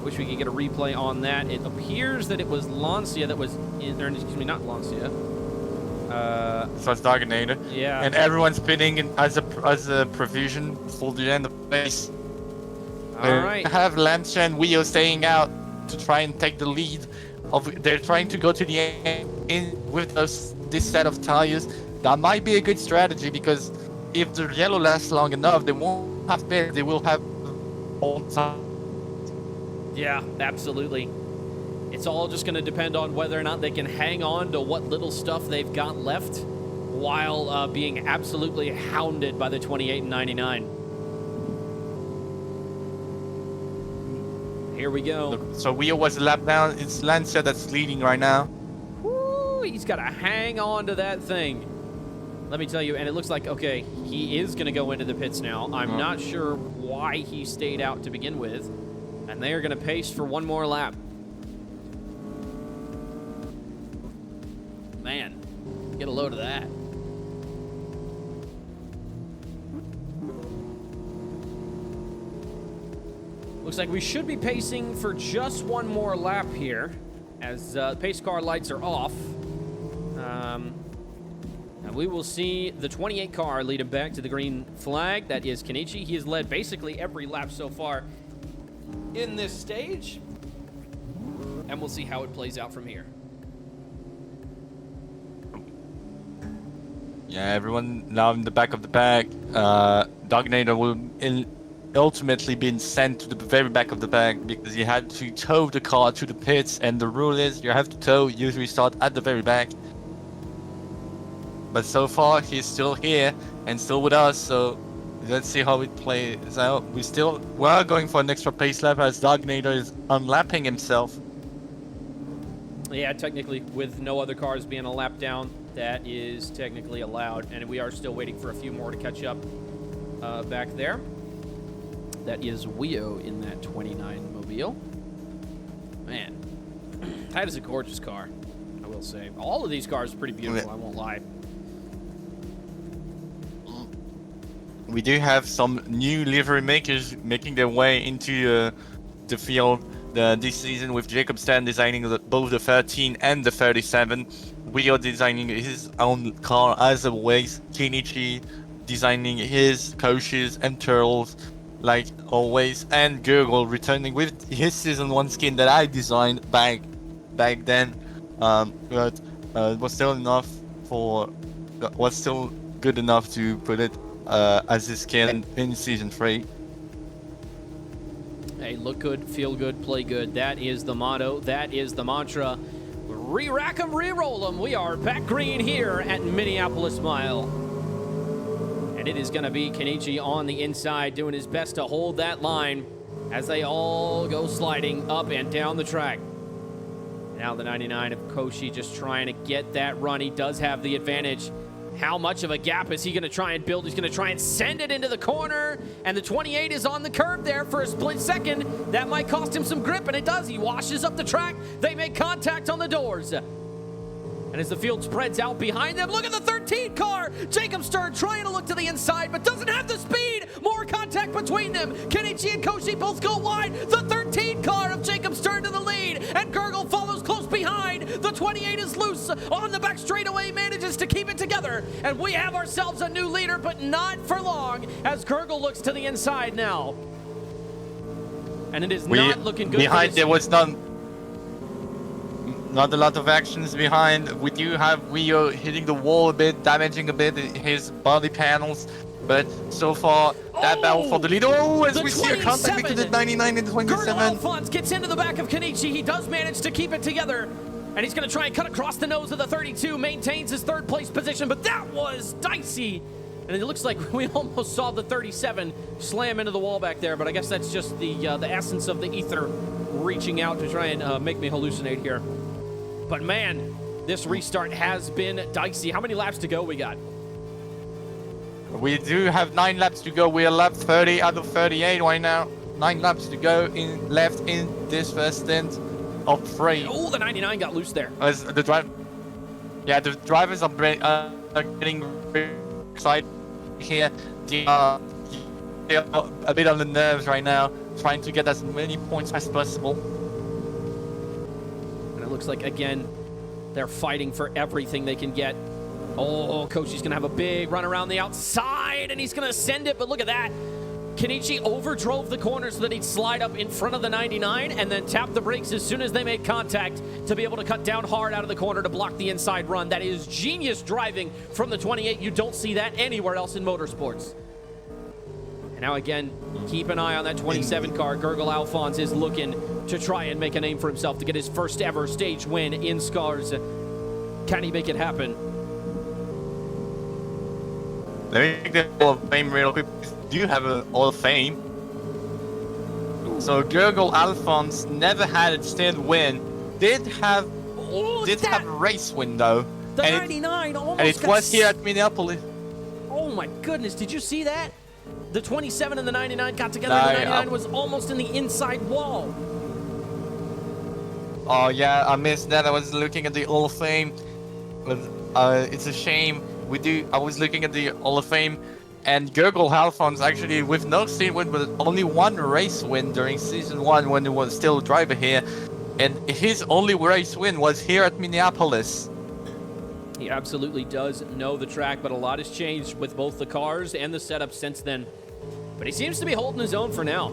Wish we could get a replay on that. It appears that it was Lancia that was in, or excuse me, not Lancia. So it's Dominator. Yeah. And everyone's pitting as a provision for the end of the race. All right. Have Lancia and Wio staying out to try and take the lead. They're trying to go to the end with this set of tires. That might be a good strategy, because if the yellow lasts long enough, they won't have pit. They will have all time. Yeah, absolutely. It's all just going to depend on whether or not they can hang on to what little stuff they've got left while being absolutely hounded by the 28 and 99. Here we go. So Wio was a lap down. It's Lancia that's leading right now. Woo, he's got to hang on to that thing. Let me tell you, and it looks like, okay, he is going to go into the pits now. I'm not sure why he stayed out to begin with. And they are going to pace for one more lap. Man, get a load of that. Looks like we should be pacing for just one more lap here, as pace car lights are off. And we will see the 28 car lead him back to the green flag. That is Kenichi. He has led basically every lap so far in this stage, and we'll see how it plays out from here. Yeah, everyone now in the back of the pack. Dominator will ultimately be sent to the very back of the pack because he had to tow the car to the pits, and the rule is you have to tow, usually start at the very back. But so far he's still here and still with us, so let's see how it plays out. We are going for an extra pace lap as Dominator is unlapping himself. Yeah, technically, with no other cars being a lap down, that is technically allowed. And we are still waiting for a few more to catch up back there. That is Wio in that 29 Mobile. Man, that is a gorgeous car, I will say. All of these cars are pretty beautiful, I won't lie. We do have some new livery makers making their way into the field this season, with Jacob Stan designing both the 13 and the 37. We are designing his own car as always. Kenichi designing his coaches and turtles like always, and Gurgle returning with his season 1 skin that I designed back then. But it was still good enough to put it as his skin in season 3. Hey, look good, feel good, play good. That is the motto. That is the mantra. Re-rack 'em, re-roll 'em. We are back green here at Minneapolis Mile. And it is going to be Kenichi on the inside doing his best to hold that line as they all go sliding up and down the track. Now the 99 of Koshi just trying to get that run. He does have the advantage. How much of a gap is he going to try and build? He's going to try and send it into the corner, and the 28 is on the curb there for a split second. That might cost him some grip, and it does. He washes up the track. They make contact on the doors. And as the field spreads out behind them, look at the 13 car. Jacob Stern trying to look to the inside, but doesn't have the speed. More contact between them. Kenichi and Koshi both go wide. The 13 car of Jacob Stern to the lead, and Gurgle follows close behind. The 28 is loose on the back straightaway, manages to keep it together. And we have ourselves a new leader, but not for long, as Gurgle looks to the inside now. And it is not looking good. Behind there was not a lot of actions behind. We do have Wio hitting the wall a bit, damaging a bit his body panels, but so far that battle for the lead. Oh, as we see a contact between the 99 and the 27. Gurgle Alphonse gets into the back of Kenichi. He does manage to keep it together, and he's going to try and cut across the nose of the 32, maintains his third place position, but that was dicey And it looks like we almost saw the 37 slam into the wall back there, but I guess that's just the essence of the ether reaching out to try and make me hallucinate here. But man, this restart has been dicey. How many laps to go we got? We do have 9 laps to go. We are lap 30 out of 38 right now. 9 laps to go left in this first stint of 3. Oh, the 99 got loose there. As the drivers are getting very excited here. They're a bit on the nerves right now, trying to get as many points as possible. And it looks like, again, they're fighting for everything they can get. Oh, Koshi's going to have a big run around the outside, and he's going to send it, but look at that. Kenichi overdrove the corner so that he'd slide up in front of the 99 and then tap the brakes as soon as they made contact to be able to cut down hard out of the corner to block the inside run. That is genius driving from the 28. You don't see that anywhere else in motorsports. And now again, keep an eye on that 27 car. Gurgle Alphonse is looking to try and make a name for himself to get his first ever stage win in Scars. Can he make it happen? Let me make the Hall of Fame real quick. Do have a Hall of Fame. So Gurgle Alphonse never had a stint win. Did have a race win though. The 99 almost and it was here at Minneapolis. Oh my goodness, did you see that? The 27 and the 99 got together. The 99 was almost in the inside wall. Oh yeah, I missed that. I was looking at the Hall of Fame. It's a shame. I was looking at the Hall of Fame, and Gurgle Alphonse actually with no stint win, but only 1 race win during season 1 when he was still a driver here, and his only race win was here at Minneapolis. He absolutely does know the track, but a lot has changed with both the cars and the setup since then. But he seems to be holding his own for now.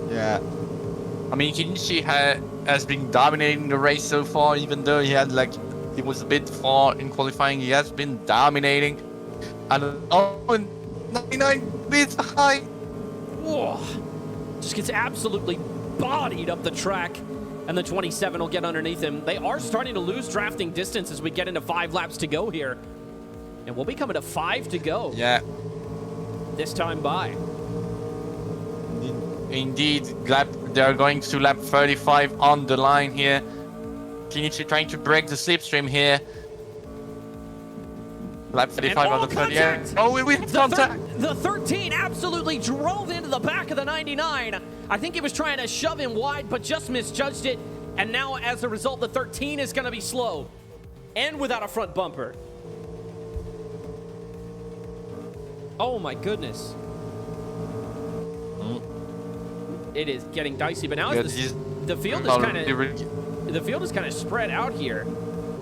Yeah. I mean, Kenichi has been dominating the race so far, even though he was a bit far in qualifying. He has been dominating. And 99 bits high. Whoa. Just gets absolutely bodied up the track. And the 27 will get underneath him. They are starting to lose drafting distance as we get into 5 laps to go here. And we'll be coming to 5 to go. Yeah. This time by. Indeed, they're going to lap 35 on the line here. Kenichi trying to break the slipstream here. Lap 35 on the 38. Oh, we hit contact. The 13 absolutely drove into the back of the 99. I think he was trying to shove him wide, but just misjudged it. And now, as a result, the 13 is going to be slow and without a front bumper. Oh my goodness. It is getting dicey, but now the field is kind of spread out here.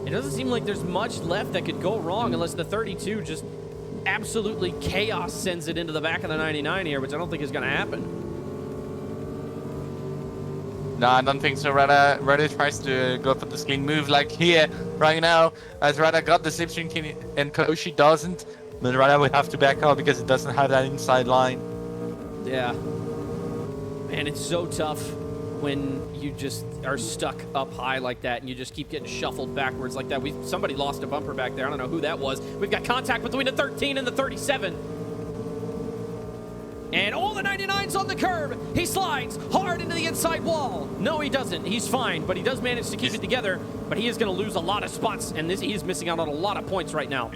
It doesn't seem like there's much left that could go wrong unless the 32 just absolutely chaos sends it into the back of the 99 here, which I don't think is going to happen. No, I don't think so. Rada tries to go for the clean move like here right now, as Rada got the slipstream and Koshi doesn't. But Rada would have to back out because it doesn't have that inside line. Yeah. Man, it's so tough when you just are stuck up high like that and you just keep getting shuffled backwards like that. Somebody lost a bumper back there. I don't know who that was. We've got contact between the 13 and the 37. And all the 99's on the curb. He slides hard into the inside wall. No, he doesn't. He's fine, but he does manage to keep it together. But he is going to lose a lot of spots, and he is missing out on a lot of points right now.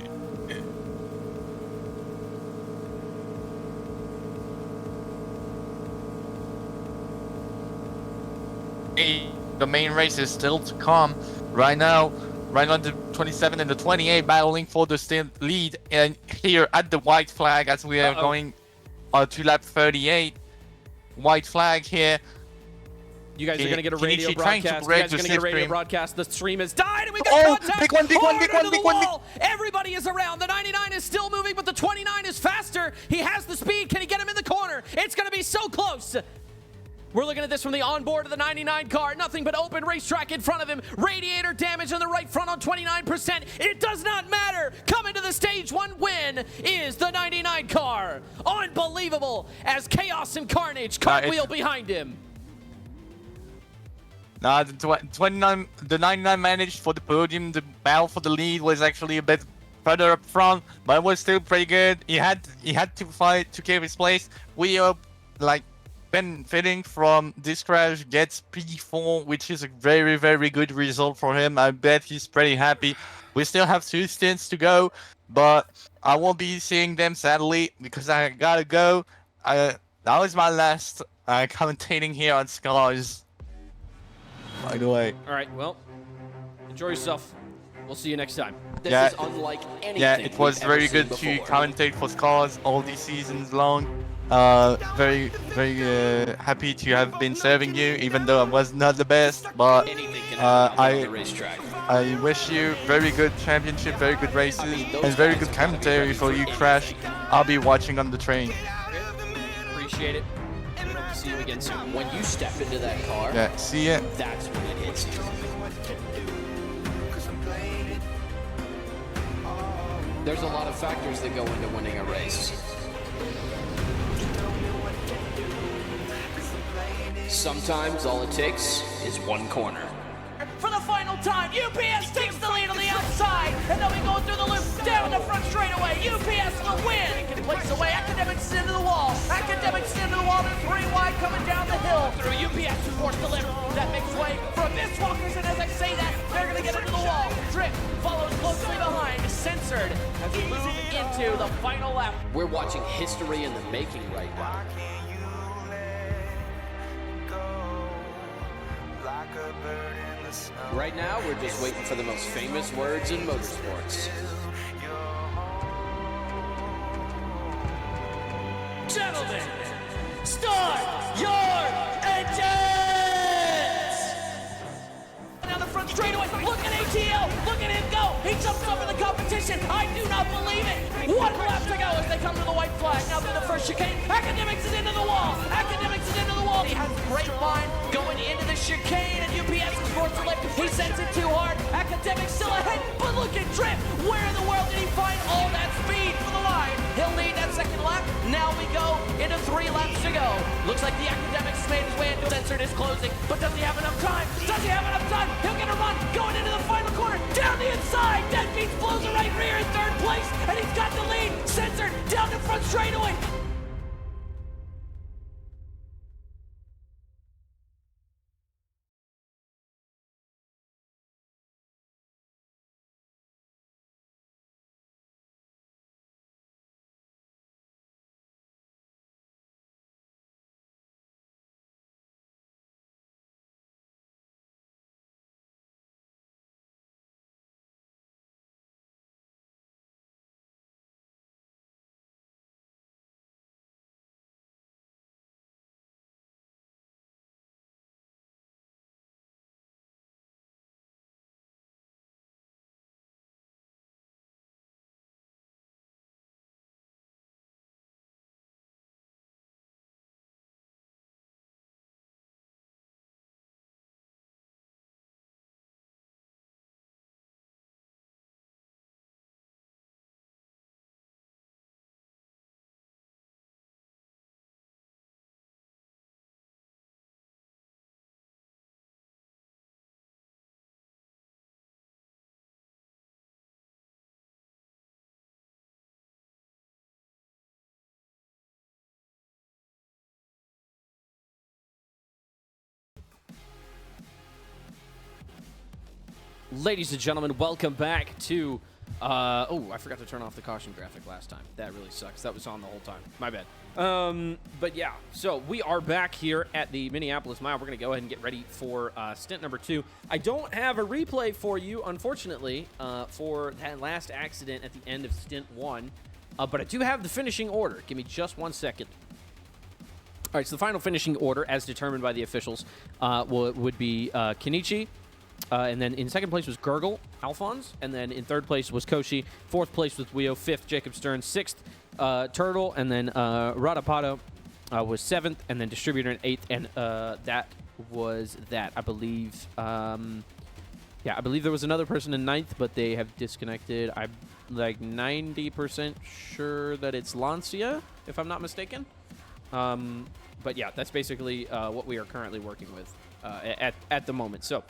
The main race is still to come right now. Right on the 27 and the 28 battling for the stint lead, and here at the white flag as we are going to lap 38. White flag here. You guys are going to get a radio broadcast. You guys are going to get a radio broadcast. The stream has died, and we got contact. Big one. Everybody is around. The 99 is still moving, but the 29 is faster. He has the speed. Can he get him in the corner? It's going to be so close. We're looking at this from the onboard of the 99 car. Nothing but open racetrack in front of him. Radiator damage on the right front on 29%. It does not matter. Coming to the stage 1 win is the 99 car. Unbelievable as chaos and carnage cartwheel behind him. Nah, the 99 managed for the podium. The battle for the lead was actually a bit further up front, but it was still pretty good. He had to fight to keep his place. We like benefiting from this crash, gets P4, which is a very, very good result for him. I bet he's pretty happy. We still have 2 stints to go, but I won't be seeing them sadly because I gotta go. That was my last commentating here on Scars. By the way. All right, well, enjoy yourself. We'll see you next time. This Yeah. is unlike anything Yeah, it was we've ever very seen good to before. commentate for Scars all these seasons long. Very, very happy to have been serving you, even though I was not the best. But Anything can happen on the racetrack. I wish you very good championship, very good races, and very good commentary for you, Crash. I'll be watching on the train. Appreciate it. Hope to see you again soon. When you step into that car, Yeah, see ya. that's when it hits you. There's a lot of factors that go into winning a race. Sometimes all it takes is one corner. For the final time, UPS takes the lead on the outside, and then we go through the loop down the front straightaway. UPS will win. It can place away. Academics into the wall. Academics into the wall. They're 3 wide coming down the hill. Through UPS who forced the lift. That makes way for Miss Walkers, and as I say that, they're going to get into the wall. Drip follows closely behind. Censored as we move into the final lap. We're watching history in the making right now. Right now, we're just waiting for the most famous words in motorsports. Gentlemen, start your engines! Down the front straightaway, look at ATL, look at him go! He jumps over the competition, I do not believe it! 1 lap to go as they come to the white flag. Now through the first chicane, Academics is into the wall! Academics is into the wall! He has a great line going into the chicane, and UPS is forced to lift. He sends it too hard, Academics still ahead, but look at Drip! Where in the world did he find all that speed for the line? He'll lead that second lap. Now we go into 3 laps to go. Looks like the Academics made his way into Censored is closing, but does he have enough time? Does he have enough time? He'll get a run going into the final corner. Down the inside. Dead Beats blows the right rear in 3rd place, and he's got the lead. Censored down the front straightaway. Ladies and gentlemen, welcome back to... oh, I forgot to turn off the caution graphic last time. That really sucks. That was on the whole time. My bad. But yeah, so we are back here at the Minneapolis Mile. We're going to go ahead and get ready for stint number 2. I don't have a replay for you, unfortunately, for that last accident at the end of stint 1. But I do have the finishing order. Give me just 1 second. All right, so the final finishing order, as determined by the officials, would be Kenichi. And then in second place was Gurgle, Alphonse. And then in third place was Koshi. Fourth place was Wio. Fifth, Jacob Stern. Sixth, Turtle. And then Radapato was seventh. And then Distributor in eighth. And that was that, I believe. Yeah, I believe there was another person in ninth, but they have disconnected. I'm like 90% sure that it's Lancia, if I'm not mistaken. But yeah, that's basically what we are currently working with. at the moment. So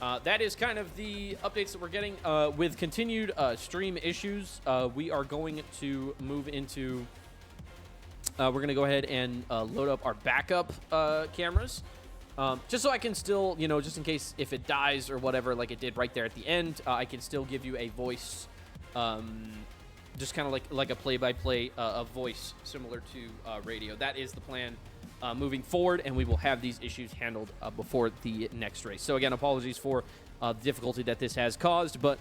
that is kind of the updates that we're getting. With continued stream issues, we are going to move into... we're going to go ahead and load up our backup cameras. Just so I can still, just in case if it dies or whatever, like it did right there at the end, I can still give you a voice, just kind of like a play-by-play a voice similar to radio. That is the plan moving forward, and we will have these issues handled before the next race. So again, apologies for the difficulty that this has caused, but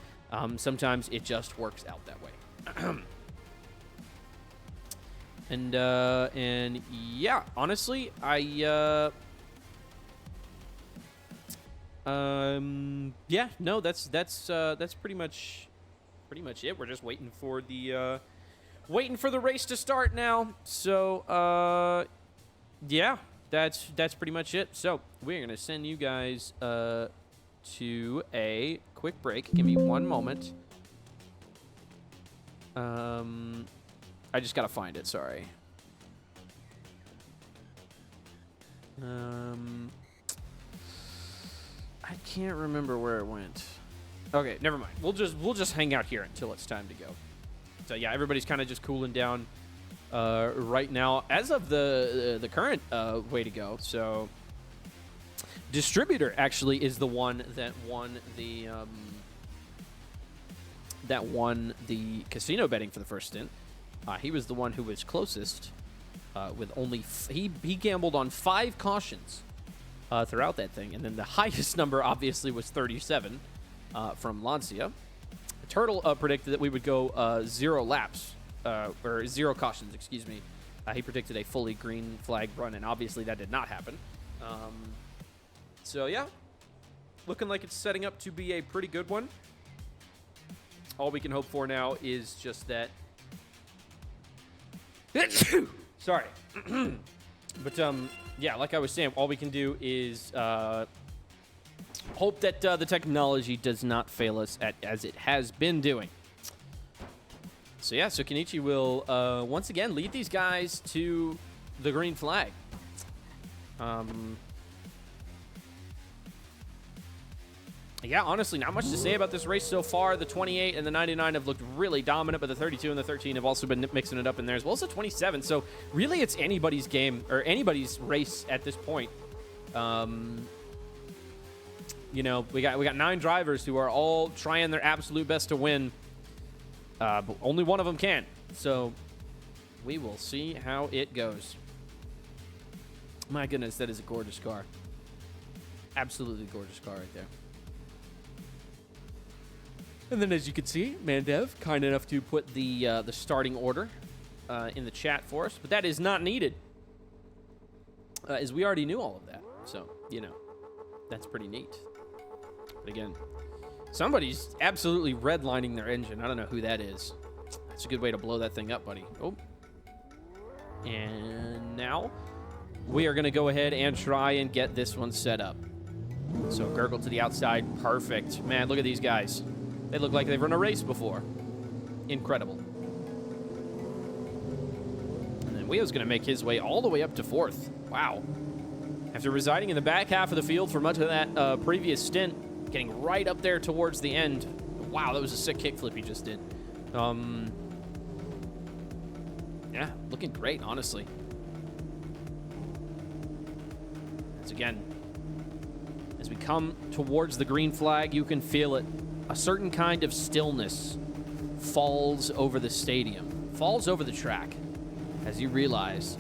sometimes it just works out that way. And yeah, honestly, yeah, no, that's pretty much it. We're just waiting for the race to start now. So yeah, that's pretty much it. So we're gonna send you guys to a quick break. Give me one moment. I just gotta find it, sorry. I can't remember where it went. Okay, never mind. We'll just hang out here until it's time to go. So yeah, everybody's kind of just cooling down right now as of the current way to go. So Distributor actually is the one that won the casino betting for the first stint. He was the one who was closest with only he gambled on 5 cautions throughout that thing, and then the highest number obviously was 37 from Lancia. Turtle predicted that we would go 0 laps or 0 cautions, excuse me. He predicted a fully green flag run, and obviously that did not happen. So yeah, looking like it's setting up to be a pretty good one. All we can hope for now is just that. Sorry. But yeah, like I was saying, all we can do is hope that the technology does not fail us as it has been doing. So yeah, so Kenichi will once again lead these guys to the green flag. Yeah, honestly, not much to say about this race so far. The 28 and the 99 have looked really dominant, but the 32 and the 13 have also been mixing it up in there, as well as the 27. So really, it's anybody's game or anybody's race at this point. You know, we got 9 drivers who are all trying their absolute best to win, but only one of them can. So we will see how it goes. My goodness, that is a gorgeous car. Absolutely gorgeous car right there. And then, as you can see, Mandev, kind enough to put the starting order in the chat for us. But that is not needed, as we already knew all of that. So, you know, that's pretty neat. But again, somebody's absolutely redlining their engine. I don't know who that is. That's a good way to blow that thing up, buddy. Oh. And now we are going to go ahead and try and get this one set up. So, Gurgle to the outside. Perfect. Man, look at these guys. They look like they've run a race before. Incredible. And then Wheel's going to make his way all the way up to 4th. Wow. After residing in the back half of the field for much of that previous stint, getting right up there towards the end. Wow, that was a sick kickflip he just did. Yeah, looking great, honestly. Once again, as we come towards the green flag, you can feel it. A certain kind of stillness falls over the stadium, falls over the track, as you realize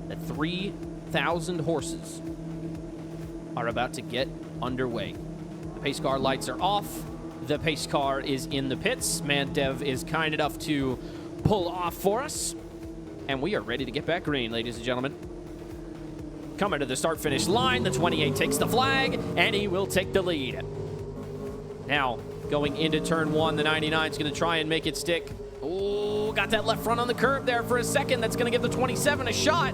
that 3,000 horses are about to get underway. The pace car lights are off. The pace car is in the pits. Mandev is kind enough to pull off for us, and we are ready to get back green, ladies and gentlemen. Coming to the start-finish line, the 28 takes the flag, and he will take the lead. Now, going into turn 1, the 99 is going to try and make it stick. Oh, got that left front on the curb there for a second. That's going to give the 27 a shot.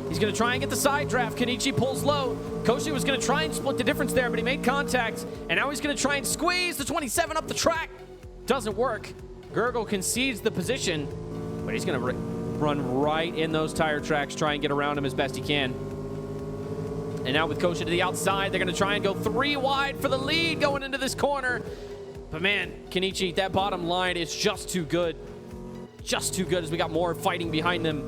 He's going to try and get the side draft. Kenichi pulls low. Koshi was going to try and split the difference there, but he made contact. And now he's going to try and squeeze the 27 up the track. Doesn't work. Gurgle concedes the position, but he's going to run right in those tire tracks, try and get around him as best he can. And now with Koshi to the outside, they're going to try and go 3 wide for the lead going into this corner. But man, Kenichi, that bottom line is just too good. Just too good as we got more fighting behind them.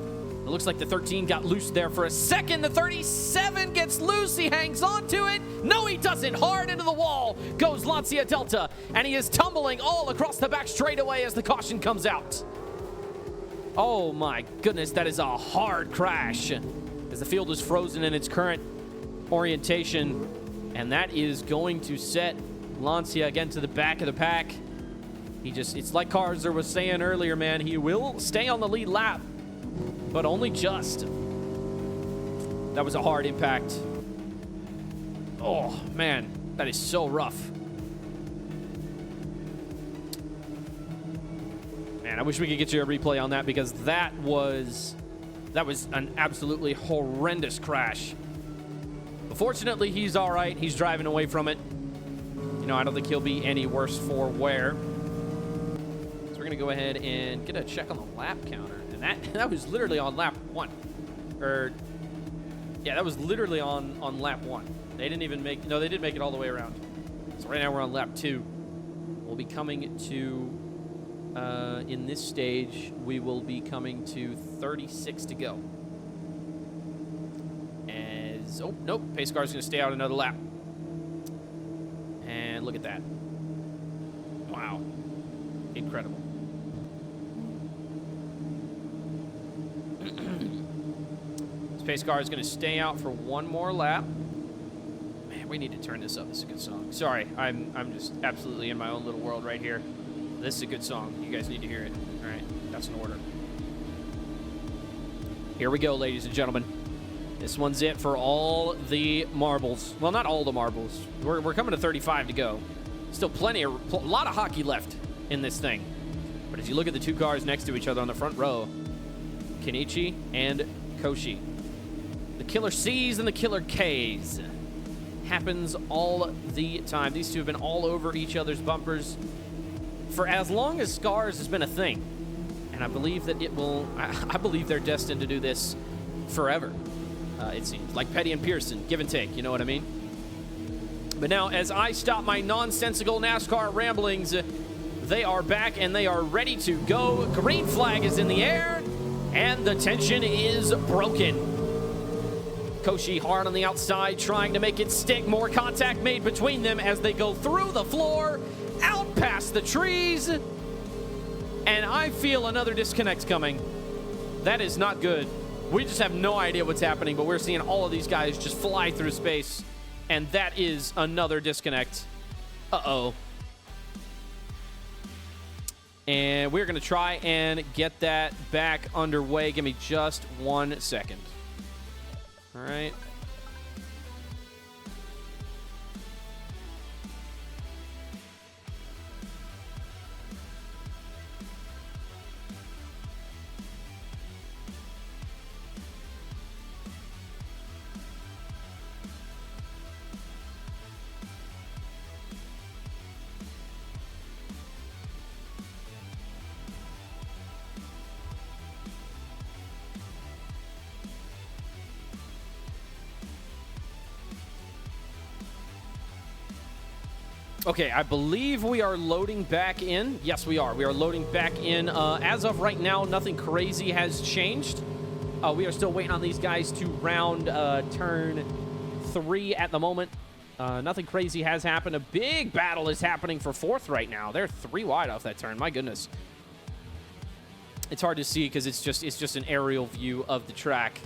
It looks like the 13 got loose there for a second. The 37 gets loose. He hangs on to it. No, he doesn't. Hard into the wall goes Lancia Delta. And he is tumbling all across the back straightaway as the caution comes out. Oh my goodness, that is a hard crash as the field is frozen in its current orientation. And that is going to set Lancia again to the back of the pack. It's like Karzer was saying earlier, man. He will stay on the lead lap, but only just. That was a hard impact. Oh, man, that is so rough. Man, I wish we could get you a replay on that because that was an absolutely horrendous crash. But fortunately, he's all right. He's driving away from it. You know, I don't think he'll be any worse for wear. So we're going to go ahead and get a check on the lap counter. And that was literally on lap 1. Yeah, that was literally on lap 1. They didn't even make... No, they did make it all the way around. So right now we're on lap 2. We'll be coming to... in this stage, we will be coming to 36 to go. As... Oh, nope. Pace car's going to stay out another lap. And look at that. Wow. Incredible. This pace car is going to stay out for one more lap. Man, we need to turn this up. This is a good song. Sorry, I'm just absolutely in my own little world right here. This is a good song. You guys need to hear it. All right, that's an order. Here we go, ladies and gentlemen. This one's it for all the marbles. Well, not all the marbles. We're coming to 35 to go. Still a lot of hockey left in this thing. But as you look at the 2 cars next to each other on the front row, Kenichi and Koshi. The Killer C's and the Killer K's. Happens all the time. These two have been all over each other's bumpers for as long as Scars has been a thing. And I believe that it will... I believe they're destined to do this forever. It seems like Petty and Pearson, give and take, you know what I mean? But now, as I stop my nonsensical NASCAR ramblings, they are back and they are ready to go. Green flag is in the air, and the tension is broken. Koshi hard on the outside, trying to make it stick. More contact made between them as they go through the floor, out past the trees, and I feel another disconnect coming. That is not good. We just have no idea what's happening, but we're seeing all of these guys just fly through space, and that is another disconnect. Uh-oh. And we're going to try and get that back underway. Give me just 1 second. All right. Okay, I believe we are loading back in. Yes, we are. We are loading back in. As of right now, nothing crazy has changed. We are still waiting on these guys to round turn 3 at the moment. Nothing crazy has happened. A big battle is happening for 4th right now. They're 3 wide off that turn. My goodness. It's hard to see because it's just an aerial view of the track.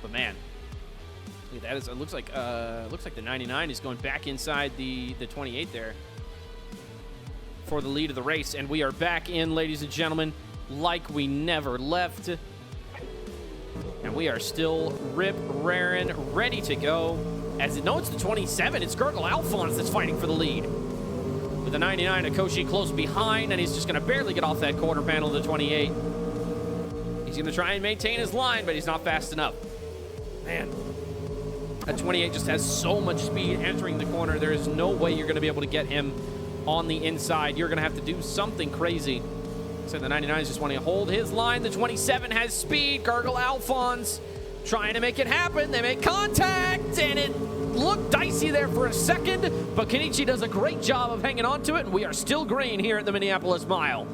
But man. That is, it looks like the 99 is going back inside the 28 there for the lead of the race, and we are back in, ladies and gentlemen, like we never left, and we are still rip-raring, ready to go. It's the 27. It's Gurgle Alphonse that's fighting for the lead with the 99. Akoshi close behind, and he's just going to barely get off that quarter panel of the 28. He's going to try and maintain his line, but he's not fast enough. Man. That 28 just has so much speed entering the corner. There is no way you're going to be able to get him on the inside. You're going to have to do something crazy So the 99 is just wanting to hold his line. The 27 has speed. Gurgle Alphonse trying to make it happen. They make contact, and it looked dicey there for a second, but Kenichi does a great job of hanging on to it, and we are still green here at the Minneapolis Mile.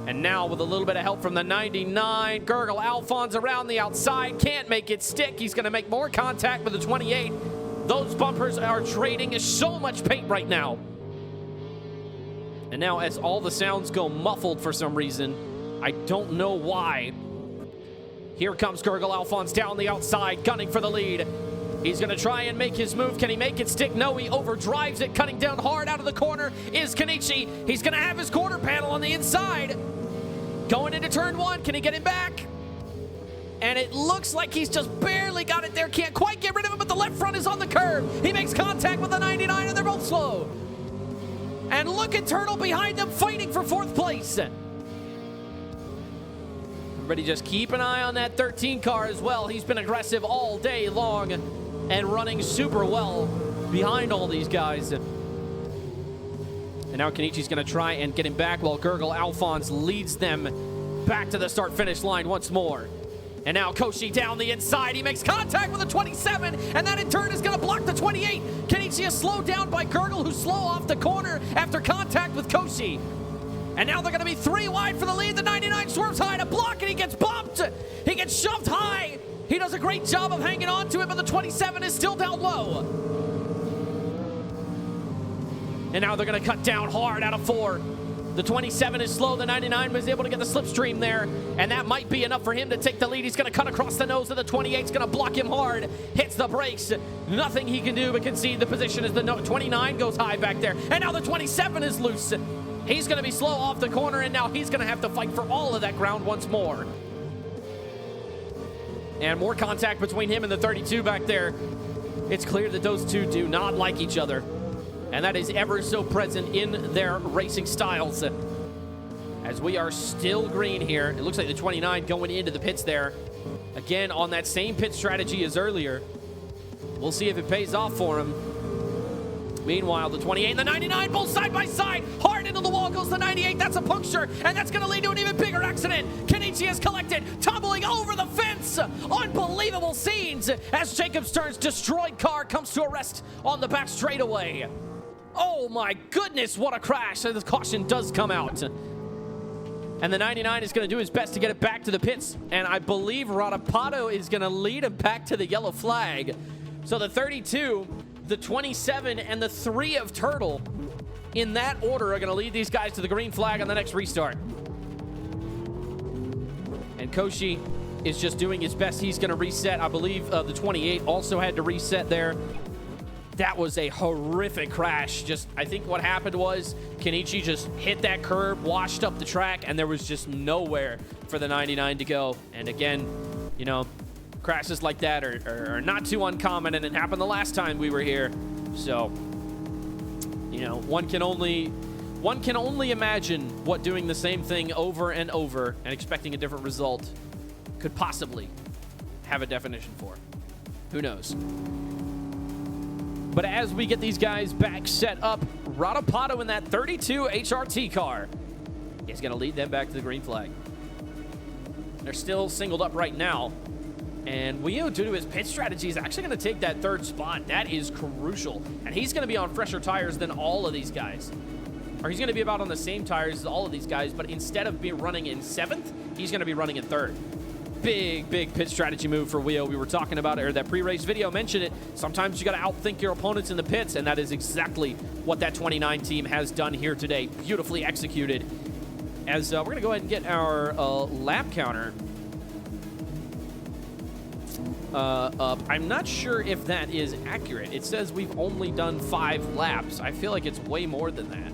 And now with a little bit of help from the 99, Gurgle Alphonse around the outside, can't make it stick. He's going to make more contact with the 28. Those bumpers are trading so much paint right now. And now as all the sounds go muffled for some reason, I don't know why. Here comes Gurgle Alphonse down the outside, gunning for the lead. He's going to try and make his move. Can he make it stick? No, he overdrives it. Cutting down hard out of the corner is Kenichi. He's going to have his quarter panel on the inside. Going into turn one. Can he get him back? And it looks like he's just barely got it there. Can't quite get rid of him, but the left front is on the curb. He makes contact with the 99, and they're both slow. And look at Turtle behind them fighting for fourth place. Everybody just keep an eye on that 13 car as well. He's been aggressive all day long and running super well behind all these guys. And now Kenichi's going to try and get him back while Gurgle Alphonse leads them back to the start-finish line once more. And now Koshi down the inside. He makes contact with the 27, and that in turn is going to block the 28. Kenichi is slowed down by Gurgle, who's slow off the corner after contact with Koshi. And now they're going to be 3 wide for the lead. The 99 swerves high to block, and he gets bumped. He gets shoved high. He does a great job of hanging on to it, but the 27 is still down low. And now they're going to cut down hard out of 4. The 27 is slow. The 99 was able to get the slipstream there, and that might be enough for him to take the lead. He's going to cut across the nose of the 28. He's going to block him hard. Hits the brakes. Nothing he can do but concede the position as the 29 goes high back there. And now the 27 is loose. He's going to be slow off the corner, and now he's going to have to fight for all of that ground once more. And more contact between him and the 32 back there. It's clear that those two do not like each other. And that is ever so present in their racing styles. As we are still green here. It looks like the 29 going into the pits there. Again, on that same pit strategy as earlier. We'll see if it pays off for him. Meanwhile, the 28 and the 99 both side by side. Hard into the wall goes the 98. That's a puncture, and that's going to lead to an even bigger accident. Kenichi is collected, tumbling over the fence. Unbelievable scenes as Jacob Stern's destroyed car comes to a rest on the back straightaway. Oh my goodness, what a crash. The caution does come out. And the 99 is going to do his best to get it back to the pits. And I believe Radapato is going to lead him back to the yellow flag. So the 32, the 27, and the 3 of Turtle, in that order, are going to lead these guys to the green flag on the next restart. And Koshi is just doing his best. He's going to reset. I believe the 28 also had to reset there. That was a horrific crash. I think what happened was Kenichi just hit that curb, washed up the track, and there was just nowhere for the 99 to go. And again, you know, crashes like that are not too uncommon, and it happened the last time we were here. So, you know, one can only imagine what doing the same thing over and over and expecting a different result could possibly have a definition for. Who knows? But as we get these guys back set up, Radapato in that 32 HRT car is going to lead them back to the green flag. They're still singled up right now. And Wio, due to his pit strategy, is actually going to take that 3rd spot. That is crucial. And he's going to be on fresher tires than all of these guys. Or he's going to be about on the same tires as all of these guys, but instead of being running in 7th, he's going to be running in 3rd. Big pit strategy move for Wio. We were talking about it, or that pre-race video mentioned it. Sometimes you got to outthink your opponents in the pits, and that is exactly what that 29 team has done here today. Beautifully executed. As we're going to go ahead and get our lap counter up. I'm not sure if that is accurate. It says we've only done 5 laps. I feel like it's way more than that.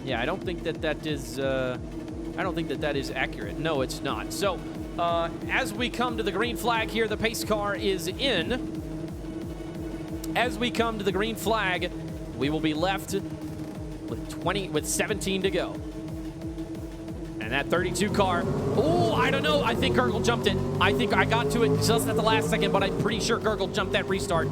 Yeah, I don't think that is accurate. No, it's not. So, as we come to the green flag here, the pace car is in. As we come to the green flag, we will be left with 17 to go. And that 32 car, oh, I don't know. I think Gurgle jumped it. I think I got to it just at the last second, but I'm pretty sure Gurgle jumped that restart.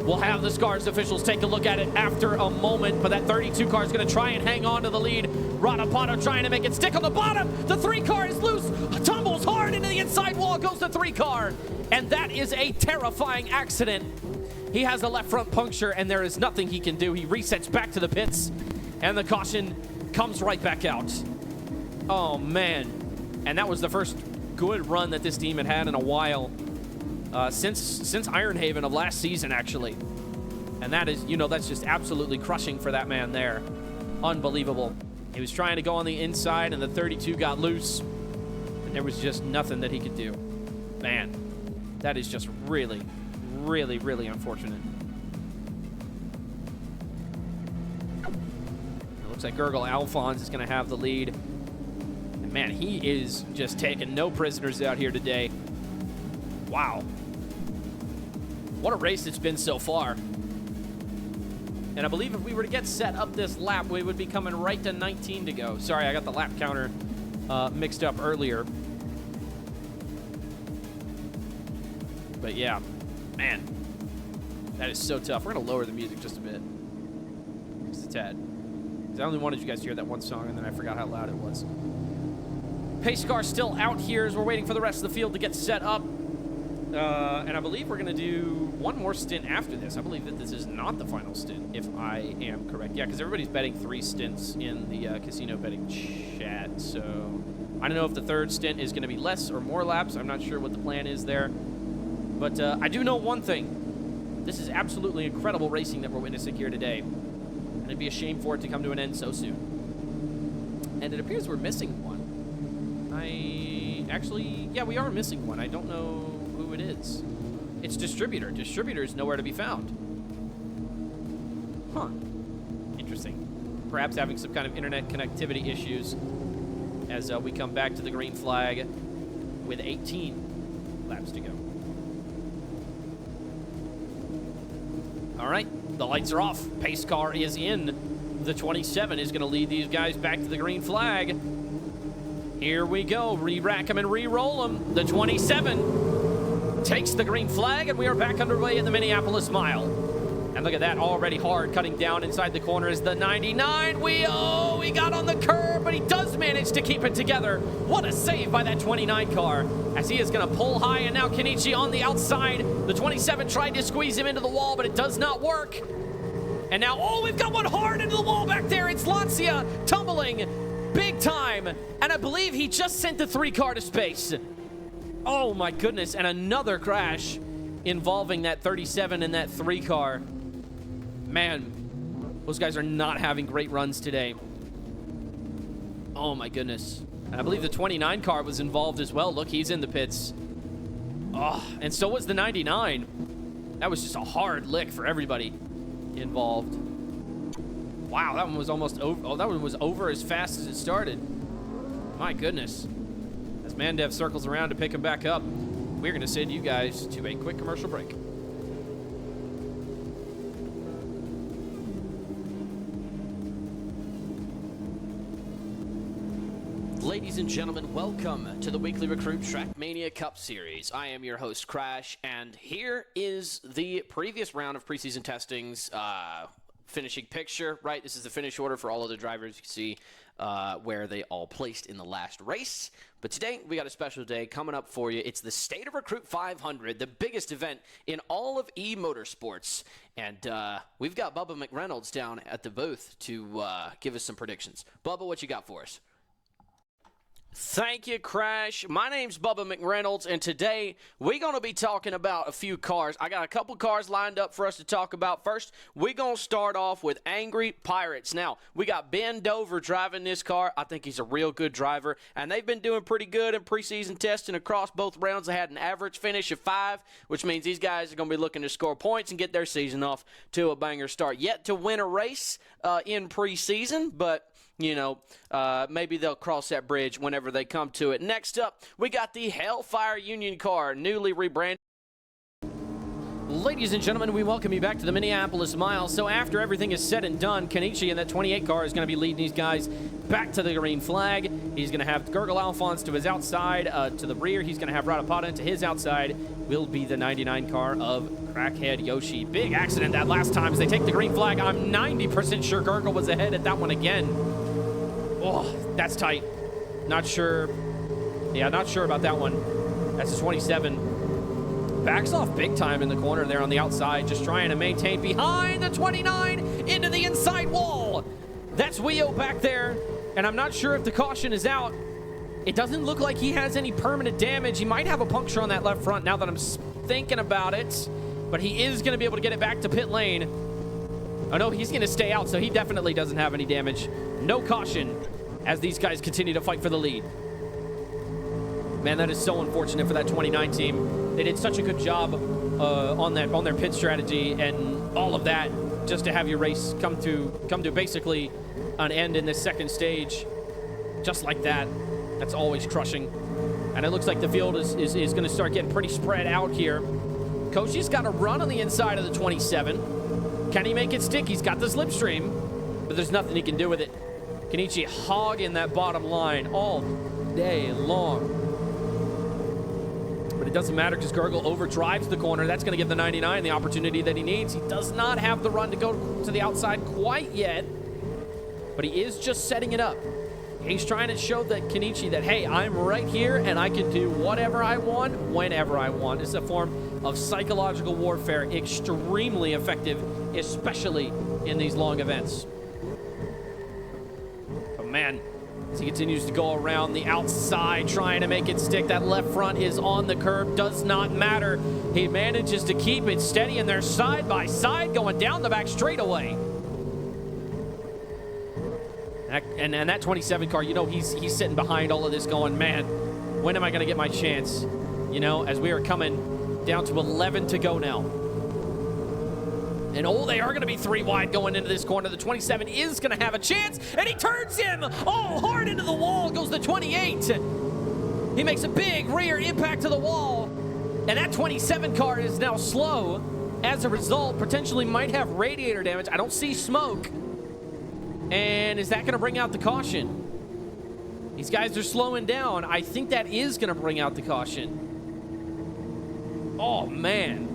We'll have the Scars officials take a look at it after a moment, but that 32 car is going to try and hang on to the lead. Radapato trying to make it stick on the bottom. The 3 car is loose, tumbles hard into the inside wall, goes the 3 car, and that is a terrifying accident. He has a left front puncture, and there is nothing he can do. He resets back to the pits, and the caution comes right back out. Oh, man. And that was the first good run that this team had had in a while. Since Ironhaven of last season, actually. And that is, that's just absolutely crushing for that man there. Unbelievable. He was trying to go on the inside, and the 32 got loose. And there was just nothing that he could do. Man, that is just really, really, really unfortunate. It looks like Gurgle Alphonse is going to have the lead. And man, he is just taking no prisoners out here today. Wow. What a race it's been so far. And I believe if we were to get set up this lap, we would be coming right to 19 to go. Sorry, I got the lap counter mixed up earlier. But yeah, man, that is so tough. We're going to lower the music just a bit. Just a tad. Because I only wanted you guys to hear that one song, and then I forgot how loud it was. Pace car still out here as we're waiting for the rest of the field to get set up. And I believe we're going to do one more stint after this. I believe that this is not the final stint, if I am correct. Yeah, because everybody's betting 3 stints in the casino betting chat. So I don't know if the 3rd stint is going to be less or more laps. I'm not sure what the plan is there. But I do know one thing. This is absolutely incredible racing that we're witnessing here today. And it'd be a shame for it to come to an end so soon. And it appears we're missing one. Yeah, we are missing one. I don't know who it is. It's Distributor. Distributor is nowhere to be found. Huh. Interesting. Perhaps having some kind of internet connectivity issues as we come back to the green flag with 18 laps to go. All right, the lights are off. Pace car is in. The 27 is going to lead these guys back to the green flag. Here we go. Re-rack them and re-roll them. The 27 takes the green flag, and we are back underway at the Minneapolis mile. And look at that, already hard, cutting down inside the corner is the 99. He got on the curb, but he does manage to keep it together. What a save by that 29 car, as he is going to pull high, and now Kenichi on the outside. The 27 tried to squeeze him into the wall, but it does not work. And now, we've got one hard into the wall back there. It's Lancia tumbling big time, and I believe he just sent the 3 car to space. Oh my goodness, and another crash involving that 37 and that 3 car. Man, those guys are not having great runs today. Oh my goodness. And I believe the 29 car was involved as well. Look, he's in the pits. Oh, and so was the 99. That was just a hard lick for everybody involved. Wow, that one was almost over. Oh, that one was over as fast as it started. My goodness. As Mandev circles around to pick him back up, we're going to send you guys to a quick commercial break. Ladies and gentlemen, welcome to the Weekly Recruit Trackmania Cup Series. I am your host, Crash, and here is the previous round of preseason testings. Finishing picture, right? This is the finish order for all of the drivers. You can see where they all placed in the last race. But today, we got a special day coming up for you. It's the State of Recruit 500, the biggest event in all of e-motorsports. And we've got Bubba McReynolds down at the booth to give us some predictions. Bubba, what you got for us? Thank you, Crash. My name's Bubba McReynolds, and today we're going to be talking about a few cars. I got a couple cars lined up for us to talk about. First, we're going to start off with Angry Pirates. Now, we got Ben Dover driving this car. I think he's a real good driver, and they've been doing pretty good in preseason testing across both rounds. They had an average finish of 5, which means these guys are going to be looking to score points and get their season off to a banger start. Yet to win a race in preseason, but maybe they'll cross that bridge whenever they come to it. Next up, we got the Hellfire Union car, newly rebranded. Ladies and gentlemen, we welcome you back to the Minneapolis Mile. So after everything is said and done, Kenichi in that 28 car is going to be leading these guys back to the green flag. He's going to have Gurgle Alphonse to his outside, to the rear. He's going to have Radapada to his outside. Will be the 99 car of Crackhead Yoshi. Big accident that last time as they take the green flag. I'm 90% sure Gurgle was ahead at that one again. Oh, that's tight. Not sure. Yeah, not sure about that one. That's a 27. Backs off big time in the corner there on the outside, just trying to maintain behind the 29 into the inside wall. That's Wio back there, and I'm not sure if the caution is out. It doesn't look like he has any permanent damage. He might have a puncture on that left front now that I'm thinking about it, but he is going to be able to get it back to pit lane. Oh no, he's going to stay out, so he definitely doesn't have any damage. No caution as these guys continue to fight for the lead. Man, that is so unfortunate for that 29 team. They did such a good job on their pit strategy and all of that, just to have your race come to basically an end in this second stage, just like that. That's always crushing. And it looks like the field is going to start getting pretty spread out here. Koshi's got a run on the inside of the 27. Can he make it stick? He's got the slipstream, but there's nothing he can do with it. Kenichi hogging that bottom line all day long. But it doesn't matter because Gurgle overdrives the corner. That's going to give the 99 the opportunity that he needs. He does not have the run to go to the outside quite yet, but he is just setting it up. He's trying to show that Kenichi that, hey, I'm right here and I can do whatever I want, whenever I want. It's a form of psychological warfare, extremely effective, especially in these long events. But man, as he continues to go around the outside, trying to make it stick. That left front is on the curb. Does not matter. He manages to keep it steady, and they're side by side going down the back straightaway. And that 27 car, you know, he's sitting behind all of this going, man, when am I going to get my chance? You know, as we are coming down to 11 to go now. And oh, they are going to be 3 wide going into this corner. The 27 is going to have a chance, and he turns him hard into the wall. Goes the 28. He makes a big rear impact to the wall, and that 27 car is now slow. As a result, potentially might have radiator damage. I don't see smoke. And is that going to bring out the caution? These guys are slowing down. I think that is going to bring out the caution. Oh, man.